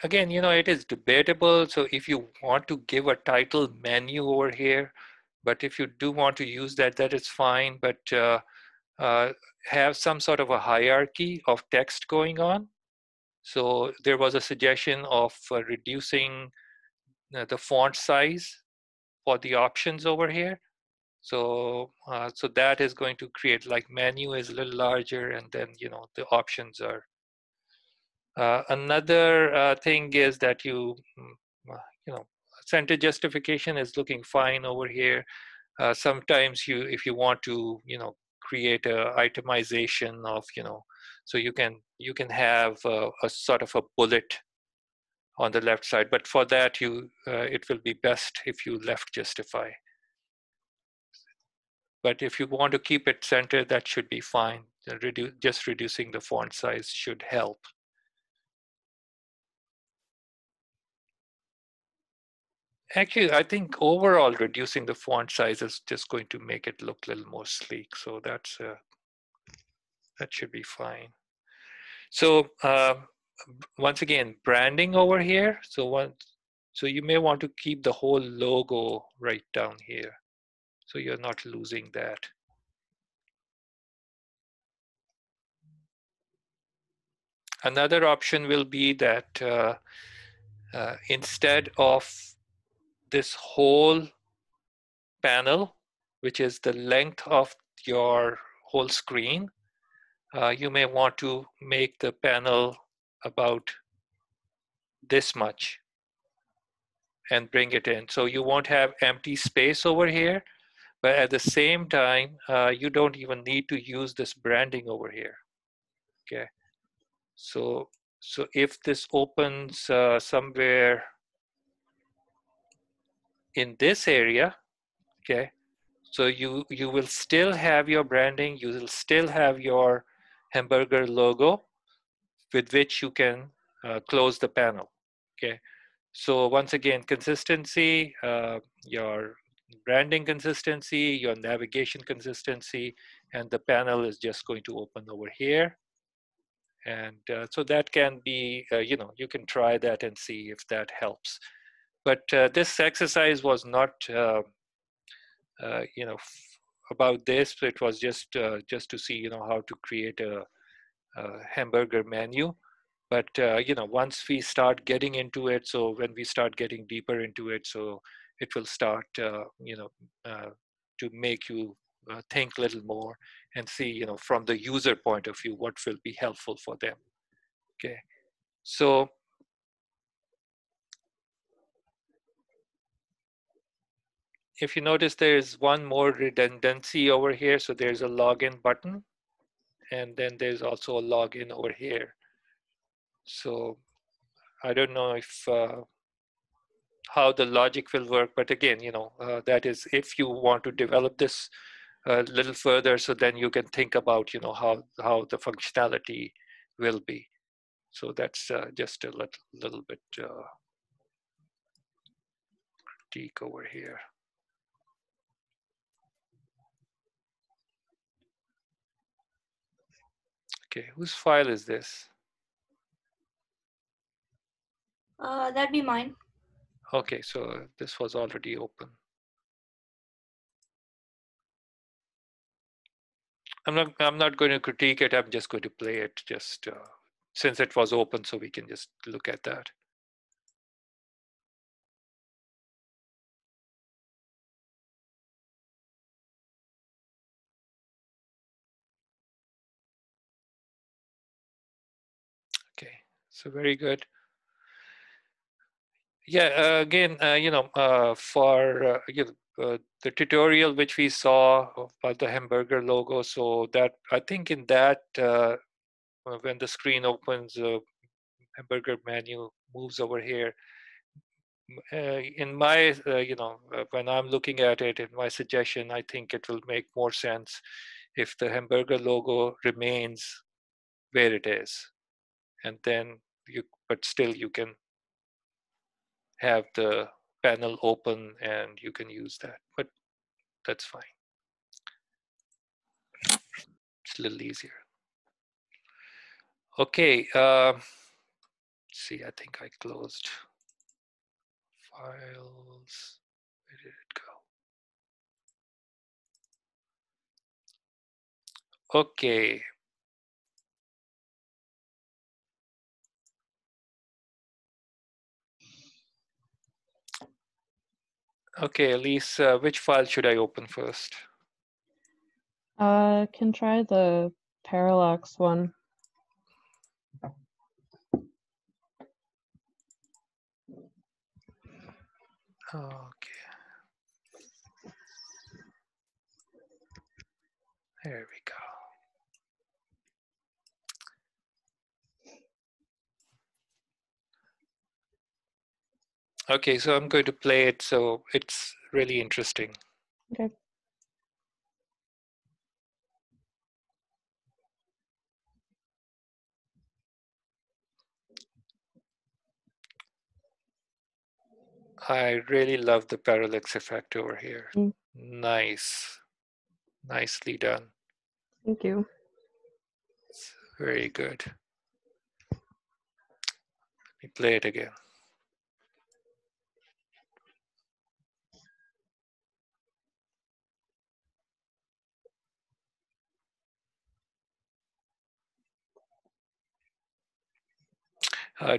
Again, it is debatable. So if you want to give a title menu over here, but if you do want to use that, that is fine. But have some sort of a hierarchy of text going on. So there was a suggestion of reducing the font size for the options over here. So so that is going to create, like, menu is a little larger, and then the options are. Another thing is that center justification is looking fine over here. Sometimes if you want to create a itemization of so you can have a sort of a bullet on the left side, but for that it will be best if you left justify. But if you want to keep it centered, that should be fine. Just reducing the font size should help. Actually, I think overall reducing the font size is just going to make it look a little more sleek. So that should be fine. So once again, branding over here. So you may want to keep the whole logo right down here, so you're not losing that. Another option will be that instead of this whole panel, which is the length of your whole screen, you may want to make the panel about this much and bring it in. So you won't have empty space over here, but at the same time, you don't even need to use this branding over here. Okay, so if this opens somewhere in this area, okay, so you will still have your branding, you will still have your hamburger logo with which you can close the panel. Okay, so once again, consistency, your branding consistency, your navigation consistency, and the panel is just going to open over here. And so that can be, you can try that and see if that helps. But this exercise was not, about this. It was just to see, how to create a hamburger menu. But once we start getting into it, so when we start getting deeper into it, so it will start, to make you think a little more and see, from the user point of view, what will be helpful for them. Okay, so if you notice, there's one more redundancy over here. So there's a login button, and then there's also a login over here. So I don't know if how the logic will work, but again, that is if you want to develop this a little further, so then you can think about, how the functionality will be. So that's just a little bit critique over here. Okay, whose file is this? That'd be mine. Okay, so this was already open. I'm not going to critique it. I'm just going to play it just since it was open, so we can just look at that. Okay, so very good. Yeah, again, for the tutorial which we saw about the hamburger logo, so that I think in that when the screen opens, hamburger menu moves over here. In my, when I'm looking at it, in my suggestion, I think it will make more sense if the hamburger logo remains where it is, and then but still you can have the panel open and you can use that, but that's fine. It's a little easier. Okay, see, I think I closed files. Where did it go? Okay. Okay, Elise, which file should I open first? Can try the parallax one. Okay. There we go. Okay, so I'm going to play it, so it's really interesting. Okay. I really love the parallax effect over here. Mm. Nice. Nicely done. Thank you. It's very good. Let me play it again.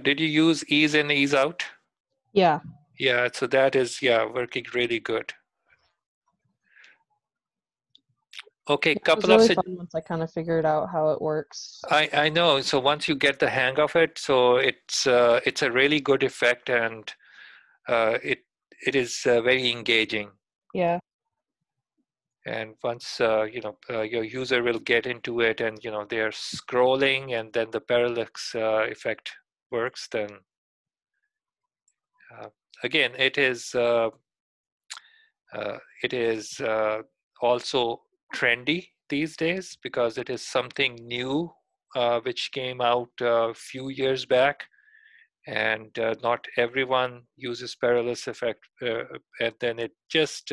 Did you use ease in, ease out? Yeah. Yeah, so that is, working really good. Okay, It was couple of really fun once I kind of figured out how it works. I know. So once you get the hang of it, so it's a really good effect, and it is very engaging. Yeah. And once your user will get into it, and they're scrolling, and then the parallax effect works, then again it is also trendy these days because it is something new which came out a few years back, and not everyone uses parallax effect, and then it just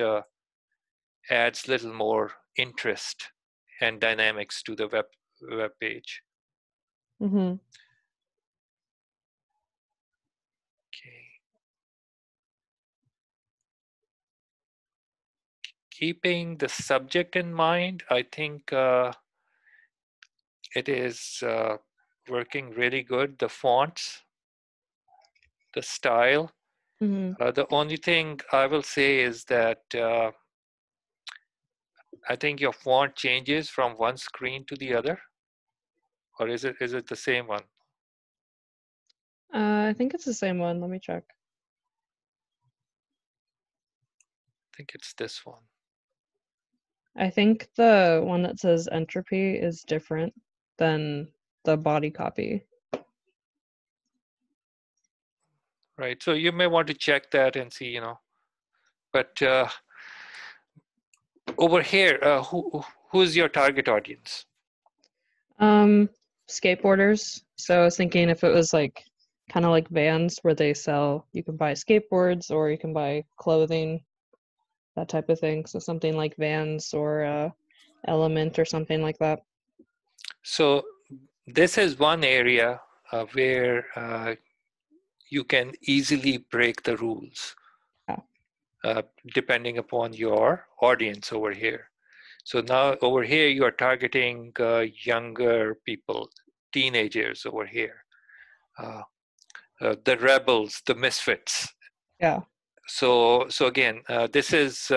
adds little more interest and dynamics to the web page. Mm-hmm. Okay. Keeping the subject in mind, I think it is working really good. The fonts, the style. Mm-hmm. The only thing I will say is that I think your font changes from one screen to the other, or is it the same one? I think it's the same one. Let me check. I think it's this one. I think the one that says entropy is different than the body copy. Right. So you may want to check that and see, But over here, who's your target audience? Skateboarders. So I was thinking if it was like kind of like Vans where they sell, you can buy skateboards or you can buy clothing, that type of thing. So something like Vans or Element or something like that. So this is one area where you can easily break the rules Yeah. depending upon your audience over here. So now over here, you are targeting younger people, teenagers over here, the rebels, the misfits. Yeah. So again, this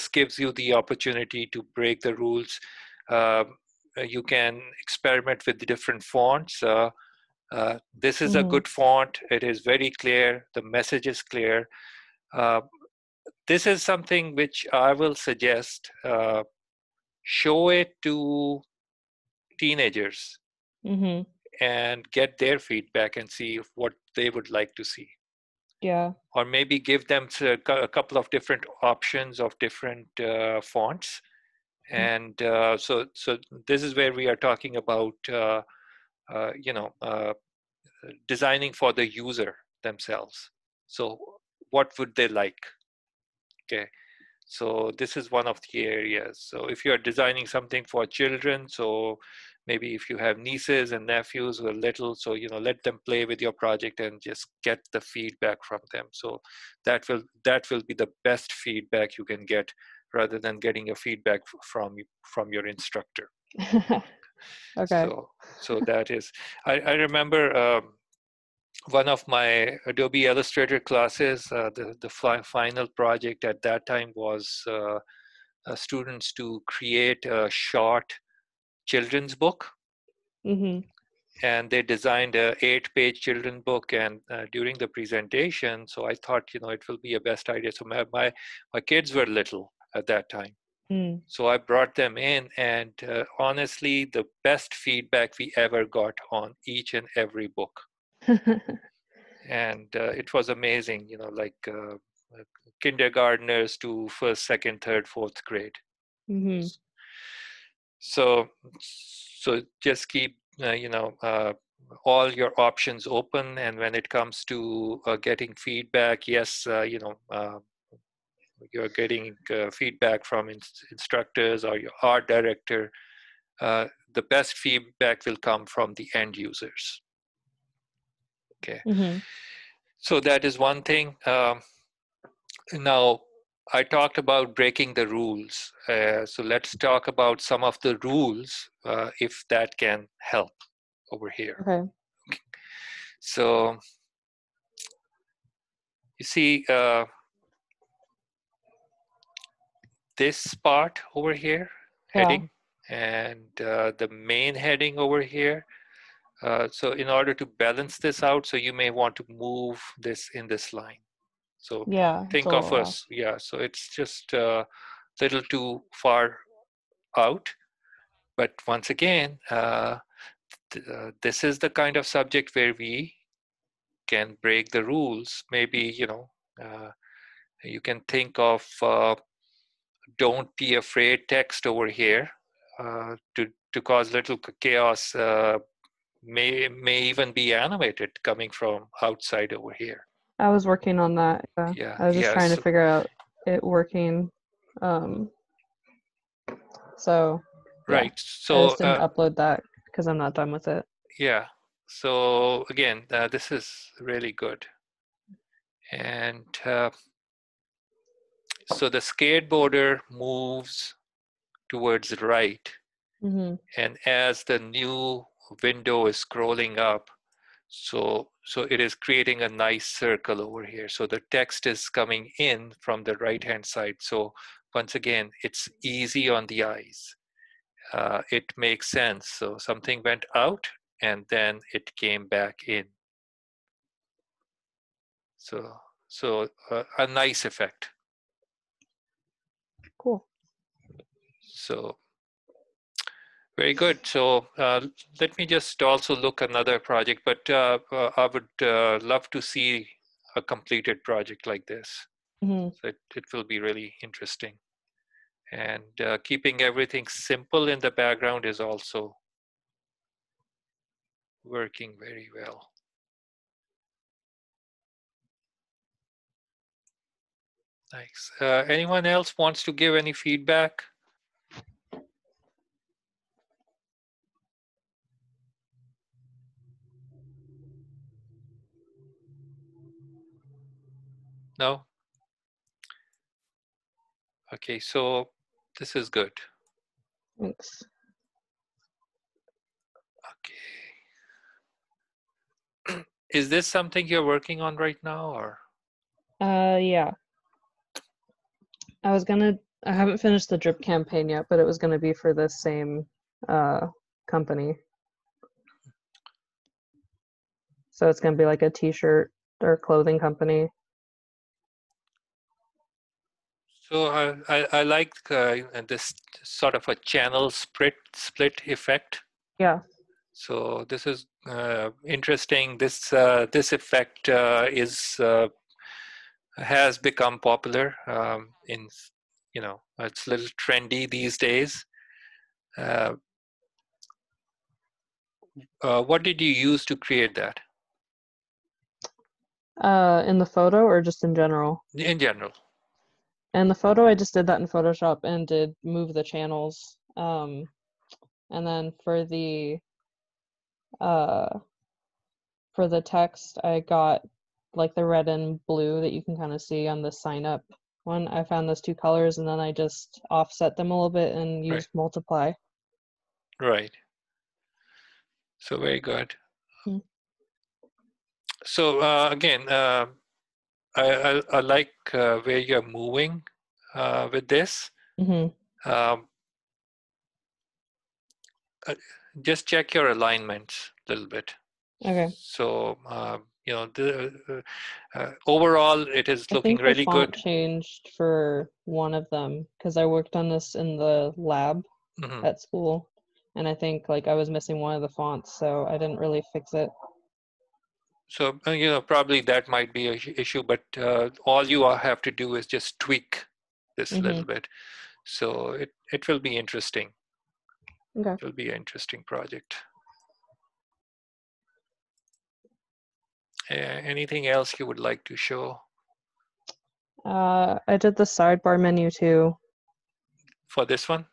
gives you the opportunity to break the rules. You can experiment with the different fonts. This is a Mm-hmm. good font. It is very clear. The message is clear. This is something which I will suggest. Show it to teenagers Mm-hmm. and get their feedback and see what they would like to see. Yeah. Or maybe give them a couple of different options of different fonts. And so this is where we are talking about, designing for the user themselves. So what would they like? Okay. So this is one of the areas. So if you are designing something for children, so maybe if you have nieces and nephews who are little, so let them play with your project and just get the feedback from them. So that will be the best feedback you can get, rather than getting a feedback from your instructor. Okay. So that is, I remember one of my Adobe Illustrator classes, the final project at that time was students to create a short children's book. Mm-hmm. And they designed a 8-page children book. And during the presentation, so I thought, it will be a best idea. So my kids were little at that time. Mm. So I brought them in, and honestly, the best feedback we ever got on each and every book. And it was amazing, like kindergartners to first, second, third, fourth grade. Mm-hmm. So just keep all your options open, and when it comes to getting feedback, yes, you're getting feedback from instructors or your art director. The best feedback will come from the end users. Okay. Mm-hmm. So that is one thing. Now, I talked about breaking the rules. So let's talk about some of the rules, if that can help over here. Okay. So you see this part over here, heading, and the main heading over here. So in order to balance this out, so you may want to move this in this line. So Yeah. It's a think of little off. us, yeah, so it's just a little too far out. But once again, this is the kind of subject where we can break the rules. Maybe, you can think of don't be afraid text over here to cause little chaos. May even be animated coming from outside over here. I was working on that. Yeah. Yeah, I was just yeah. trying to figure out it working. So yeah. Right. I So just didn't upload that because I'm not done with it. yeah. So again, this is really good. And so the skateboarder moves towards the right. Mm-hmm. And as the new window is scrolling up, so it is creating a nice circle over here. So the text is coming in from the right hand side. So once again, it's easy on the eyes. It makes sense. So something went out and then it came back in. So a nice effect. Cool. So very good. So let me just also look another project, but I would love to see a completed project like this. Mm-hmm. So it will be really interesting. And keeping everything simple in the background is also working very well. Nice. Anyone else wants to give any feedback? No? Okay, so this is good. Thanks. Okay. Is this something you're working on right now, or? Yeah. I haven't finished the drip campaign yet, but it was gonna be for this same company. So it's gonna be like a t-shirt or clothing company. So I like this sort of a channel split effect. Yeah. So this is interesting. This effect has become popular in, it's a little trendy these days. What did you use to create that? In the photo or just in general? In general. And the photo, I just did that in Photoshop and did move the channels. And then for the text, I got like the red and blue that you can kind of see on the sign up one. I found those two colors and then I just offset them a little bit and Right. used multiply. Right. So very good. Hmm. So again, I like where you're moving with this. Mm-hmm. Um, just check your alignments a little bit. Okay. So overall, it is I looking think the really font good. changed for one of them because I worked on this in the lab Mm-hmm. at school, and I think like I was missing one of the fonts, so I didn't really fix it. So probably that might be an issue, but all you have to do is just tweak this a little bit. So it will be interesting. Okay. It will be an interesting project. Anything else you would like to show? I did the sidebar menu too. For this one?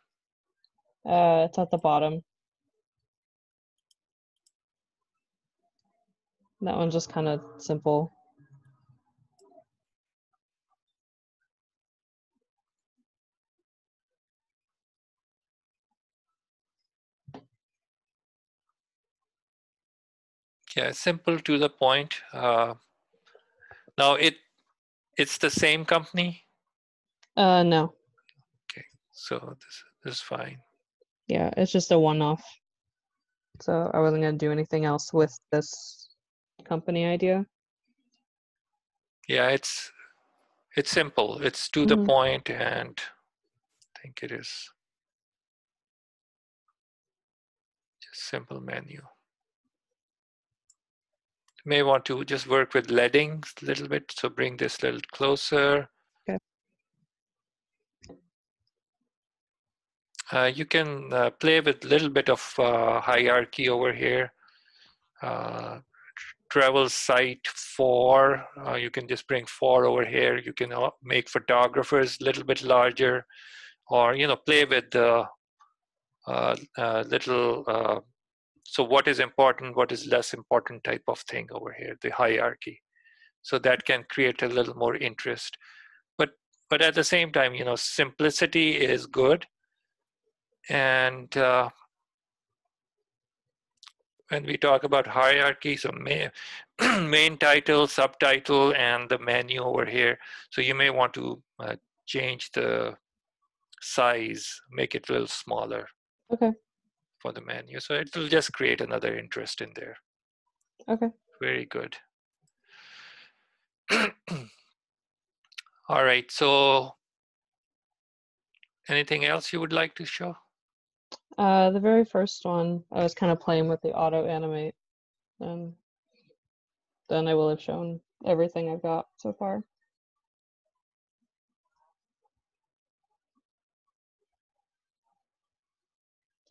It's at the bottom. That one's just kind of simple. Yeah, simple to the point. Now it's the same company? No. Okay, so this is fine. Yeah, it's just a one-off. So I wasn't gonna do anything else with this company idea. Yeah, it's simple. It's to the point, and I think it is just simple menu. May want to just work with leading a little bit. So bring this a little closer. Okay. You can play with a little bit of hierarchy over here. Travel site 4, you can just bring 4 over here. You can make photographers a little bit larger, or play with the little so what is important, what is less important type of thing over here, the hierarchy. So that can create a little more interest. But at the same time, you know, simplicity is good. And when we talk about hierarchy, so main title, subtitle, and the menu over here. So you may want to change the size, make it a little smaller. Okay. For the menu. So it will just create another interest in there. Okay. Very good. All right. So anything else you would like to show? The very first one, I was kind of playing with the auto animate, and then I will have shown everything I've got so far.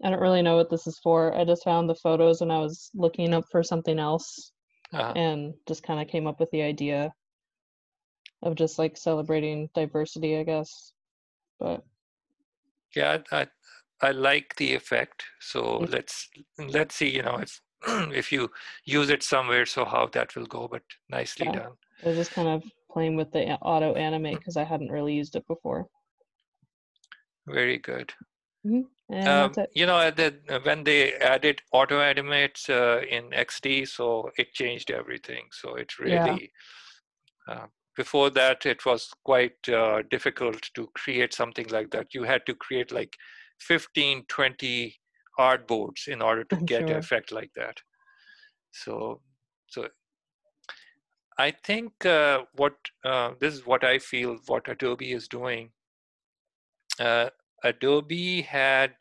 I don't really know what this is for. I just found the photos when I was looking up for something else and just kind of came up with the idea of just like celebrating diversity, I guess. But yeah, I like the effect. So let's see, you know, if if you use it somewhere, so how that will go, but nicely done. I was just kind of playing with the auto animate because I hadn't really used it before. Very good. And that's it. You know, when they added auto animates in XD, so it changed everything. So it really, before that, it was quite difficult to create something like that. You had to create like 15, 20 artboards in order to get an effect like that. So I think this is what I feel what Adobe is doing. Adobe had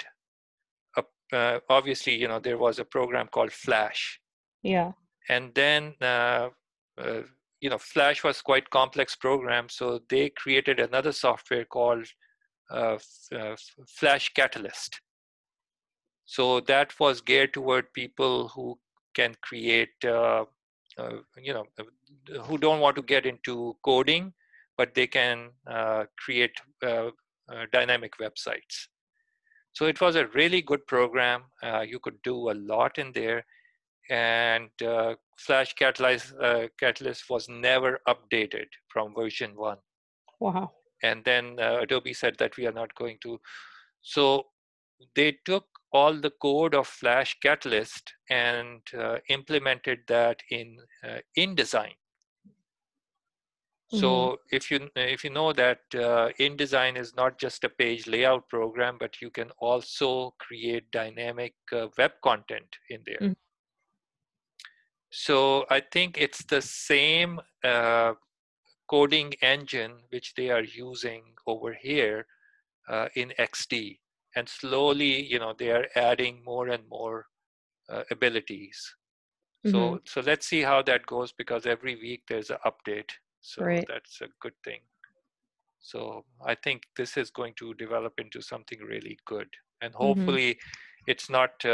obviously, you know, there was a program called Flash. Yeah. And then, you know, Flash was quite complex program, so they created another software called Flash Catalyst. So that was geared toward people who can create, you know, who don't want to get into coding, but they can create dynamic websites. So it was a really good program. You could do a lot in there. And Flash Catalyst was never updated from version 1. Wow. And then Adobe said that we are not going to. So they took all the code of Flash Catalyst and implemented that in InDesign. So if you know that InDesign is not just a page layout program, but you can also create dynamic web content in there. So I think it's the same coding engine which they are using over here in XD, and slowly, you know, they are adding more and more abilities. So let's see how that goes, because every week there's an update. So that's a good thing. So I think this is going to develop into something really good, and hopefully it's not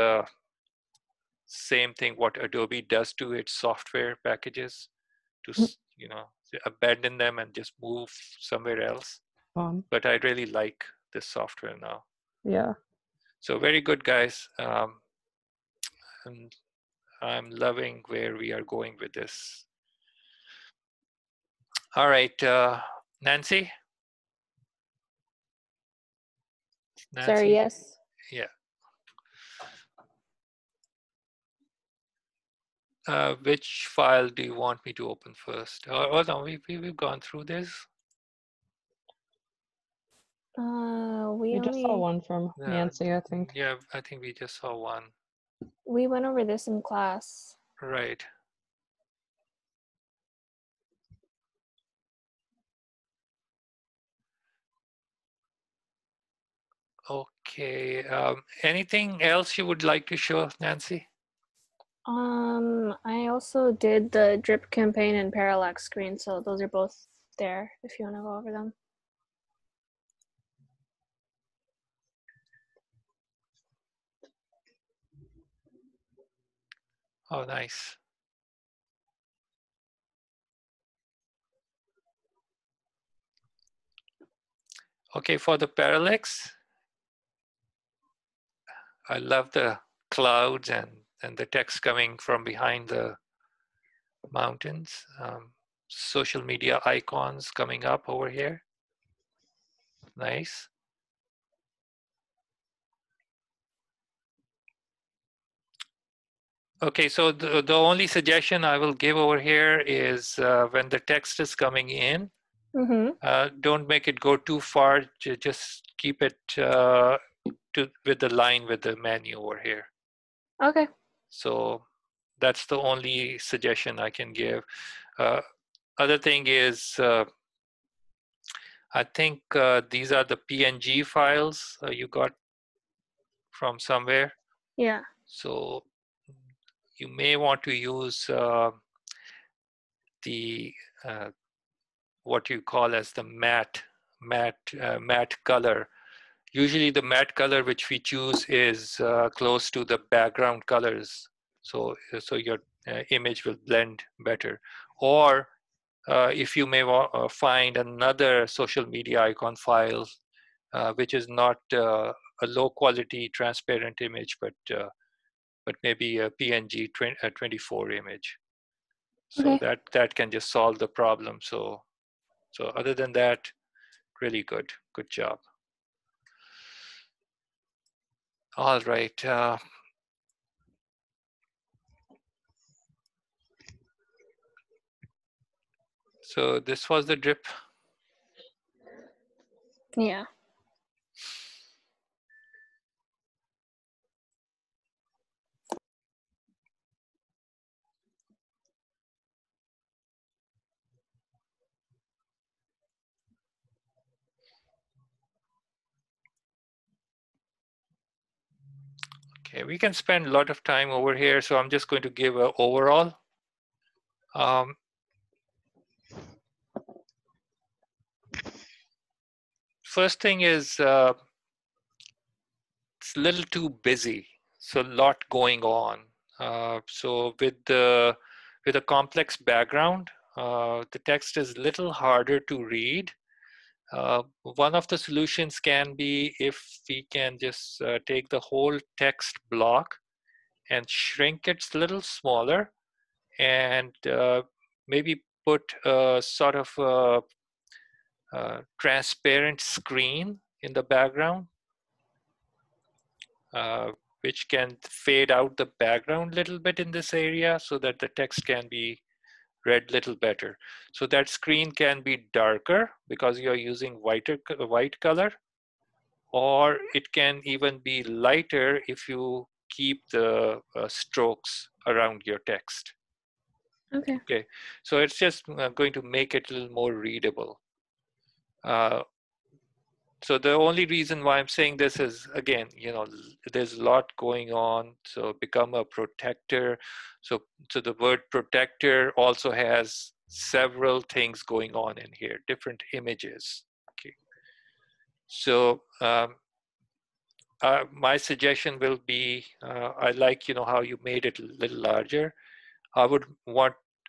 same thing what Adobe does to its software packages, to you know, abandon them and just move somewhere else. But I really like this software now. Yeah. So very good, guys. And I'm loving where we are going with this. All right, Nancy? Sorry, yes. Yeah. Which file do you want me to open first? Oh no, we've gone through this. We just saw one from Nancy, I think. Yeah, I think we just saw one. We went over this in class. Right. Okay. Anything else you would like to show, Nancy? I also did the drip campaign and parallax screen, so those are both there if you want to go over them. Oh, nice. Okay, for the parallax, I love the clouds and and the text coming from behind the mountains. Social media icons coming up over here. Nice. Okay, so the only suggestion I will give over here is when the text is coming in, don't make it go too far. Just keep it with the line with the menu over here. Okay. So that's the only suggestion I can give. Other thing is, I think these are the PNG files you got from somewhere. Yeah. So you may want to use the what you call as the matte color. Usually the matte color which we choose is close to the background colors, so your image will blend better. Or if you may find another social media icon file which is not a low quality transparent image, but maybe a PNG 24 image. So Okay. that can just solve the problem. So other than that, really good job. All right. So this was the drip. Yeah. Okay, we can spend a lot of time over here, so I'm just going to give an overall. First thing is it's a little too busy, so a lot going on. So with a complex background, the text is a little harder to read. One of the solutions can be if we can just take the whole text block and shrink it a little smaller, and maybe put a sort of transparent screen in the background, which can fade out the background a little bit in this area so that the text can be read a little better. So that screen can be darker because you're using white color, or it can even be lighter if you keep the strokes around your text. Okay. Okay, so it's just going to make it a little more readable. So the only reason why I'm saying this is, again, there's a lot going on. So become a protector. So the word protector also has several things going on in here, different images. Okay. So my suggestion will be, I like, how you made it a little larger. I would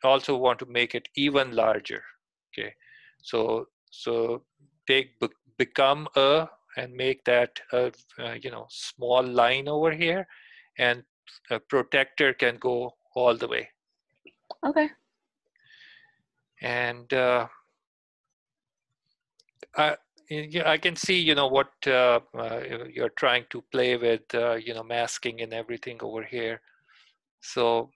also want to make it even larger. Okay, so take become a and make that a small line over here, and a protector can go all the way. Okay. And I can see what you're trying to play with, masking and everything over here. So.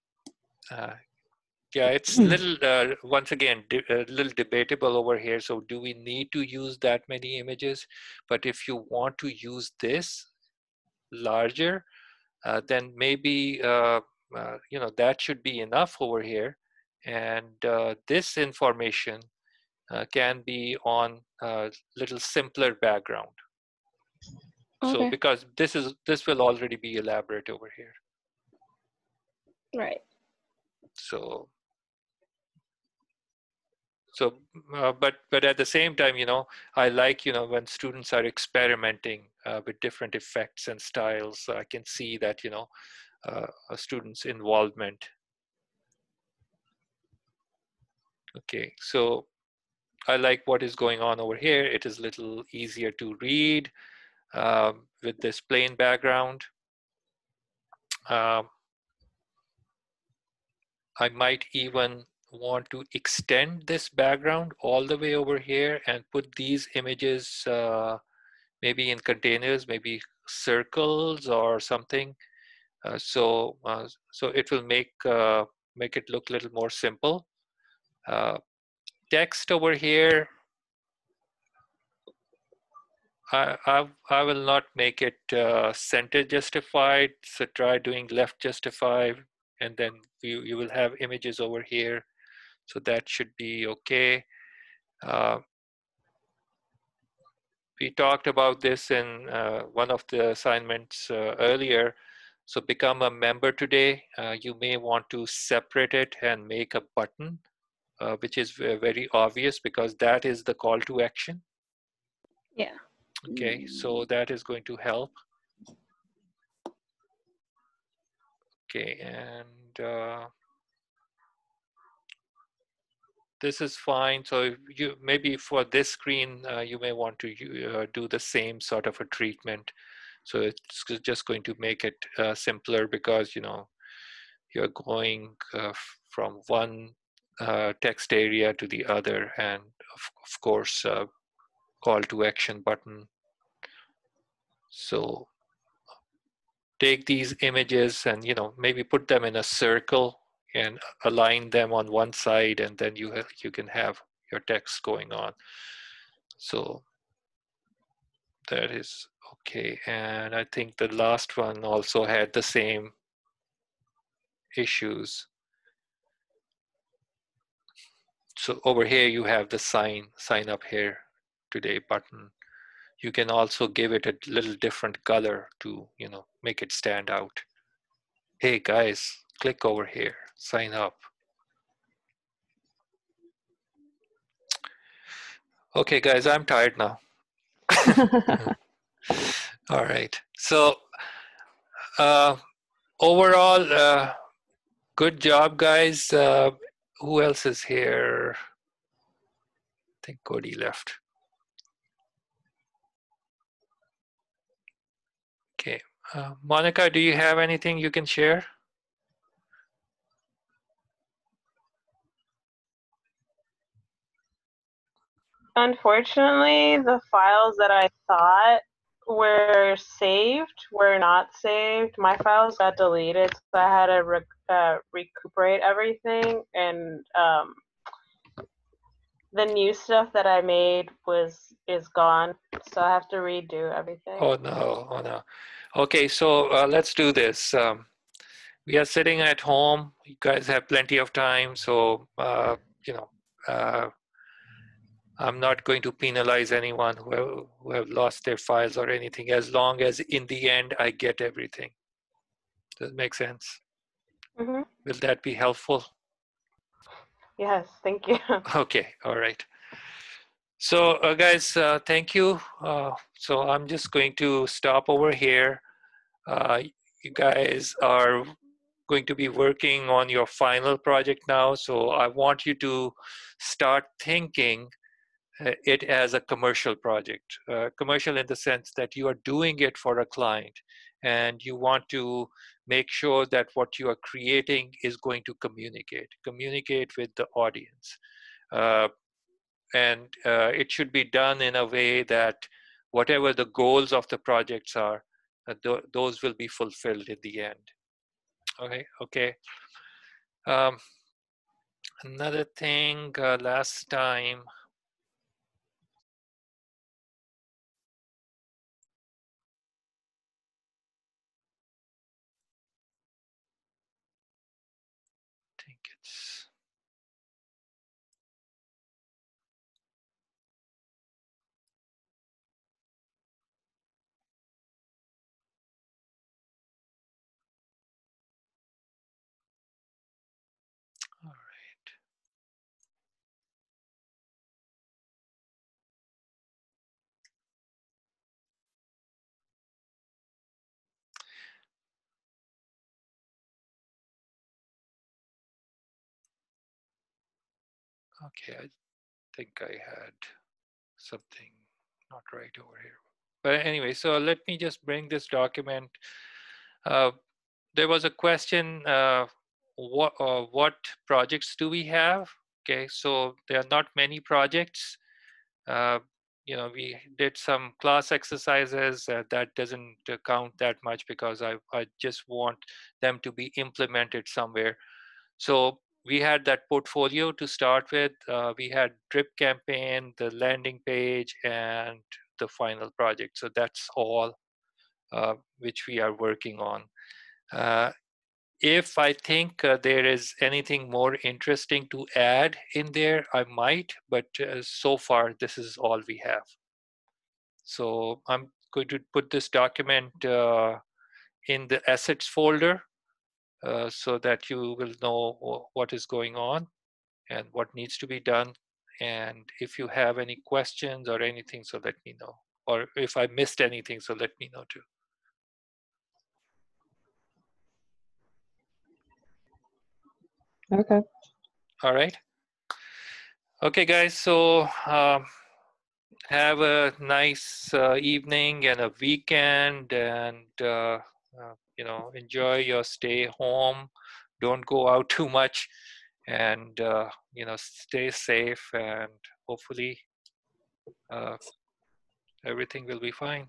Yeah, it's little, once again, a little debatable over here. So do we need to use that many images? But if you want to use this larger, then maybe, that should be enough over here. And this information can be on a little simpler background. So Okay. because this will already be elaborate over here. Right. So, but at the same time, I like, when students are experimenting with different effects and styles. I can see that, a student's involvement. Okay, so I like what is going on over here. It is a little easier to read with this plain background. I might even want to extend this background all the way over here and put these images maybe in containers, maybe circles or something. So it will make it look a little more simple. Text over here, I will not make it center justified. So try doing left justified, and then you will have images over here. So that should be okay. We talked about this in one of the assignments earlier. So become a member today. You may want to separate it and make a button, which is very obvious because that is the call to action. Yeah. Okay, so that is going to help. Okay, and this is fine. So you maybe for this screen, you may want to do the same sort of a treatment. So it's just going to make it simpler because you're going from one text area to the other, and of course call to action button. So take these images and maybe put them in a circle and align them on one side, and then you can have your text going on. So that is okay. And I think the last one also had the same issues. So over here you have the sign up here today button. You can also give it a little different color to make it stand out. Hey guys, click over here, sign up. Okay guys, I'm tired now. All right, so overall good job guys. Who else is here? I think Cody left. Okay, Monica, do you have anything you can share? Unfortunately, the files that I thought were saved were not saved. My files got deleted, so I had to recuperate everything, and the new stuff that I made is gone, so I have to redo everything. Oh no, oh no. Okay, so let's do this. We are sitting at home. You guys have plenty of time, so I'm not going to penalize anyone who have lost their files or anything, as long as in the end I get everything. Does it make sense? Mm-hmm. Will that be helpful? Yes, thank you. Okay, all right. So guys, thank you. So I'm just going to stop over here. You guys are going to be working on your final project now, so I want you to start thinking it as a commercial project. Commercial in the sense that you are doing it for a client, and you want to make sure that what you are creating is going to communicate with the audience. And it should be done in a way that whatever the goals of the projects are, those will be fulfilled in the end. Okay. Another thing, last time, I think it's, all right. Okay, I think I had something not right over here. But anyway, so let me just bring this document. There was a question, what projects do we have? Okay, so there are not many projects. We did some class exercises. That doesn't count that much because I just want them to be implemented somewhere. So we had that portfolio to start with. We had drip campaign, the landing page, and the final project. So that's all which we are working on. If I think there is anything more interesting to add in there, I might, but so far this is all we have. So I'm going to put this document in the assets folder so that you will know what is going on and what needs to be done. And if you have any questions or anything, so let me know. Or if I missed anything, so let me know too. Okay. All right. Okay, guys. So have a nice evening and a weekend, and enjoy your stay home. Don't go out too much, and stay safe. And hopefully, everything will be fine.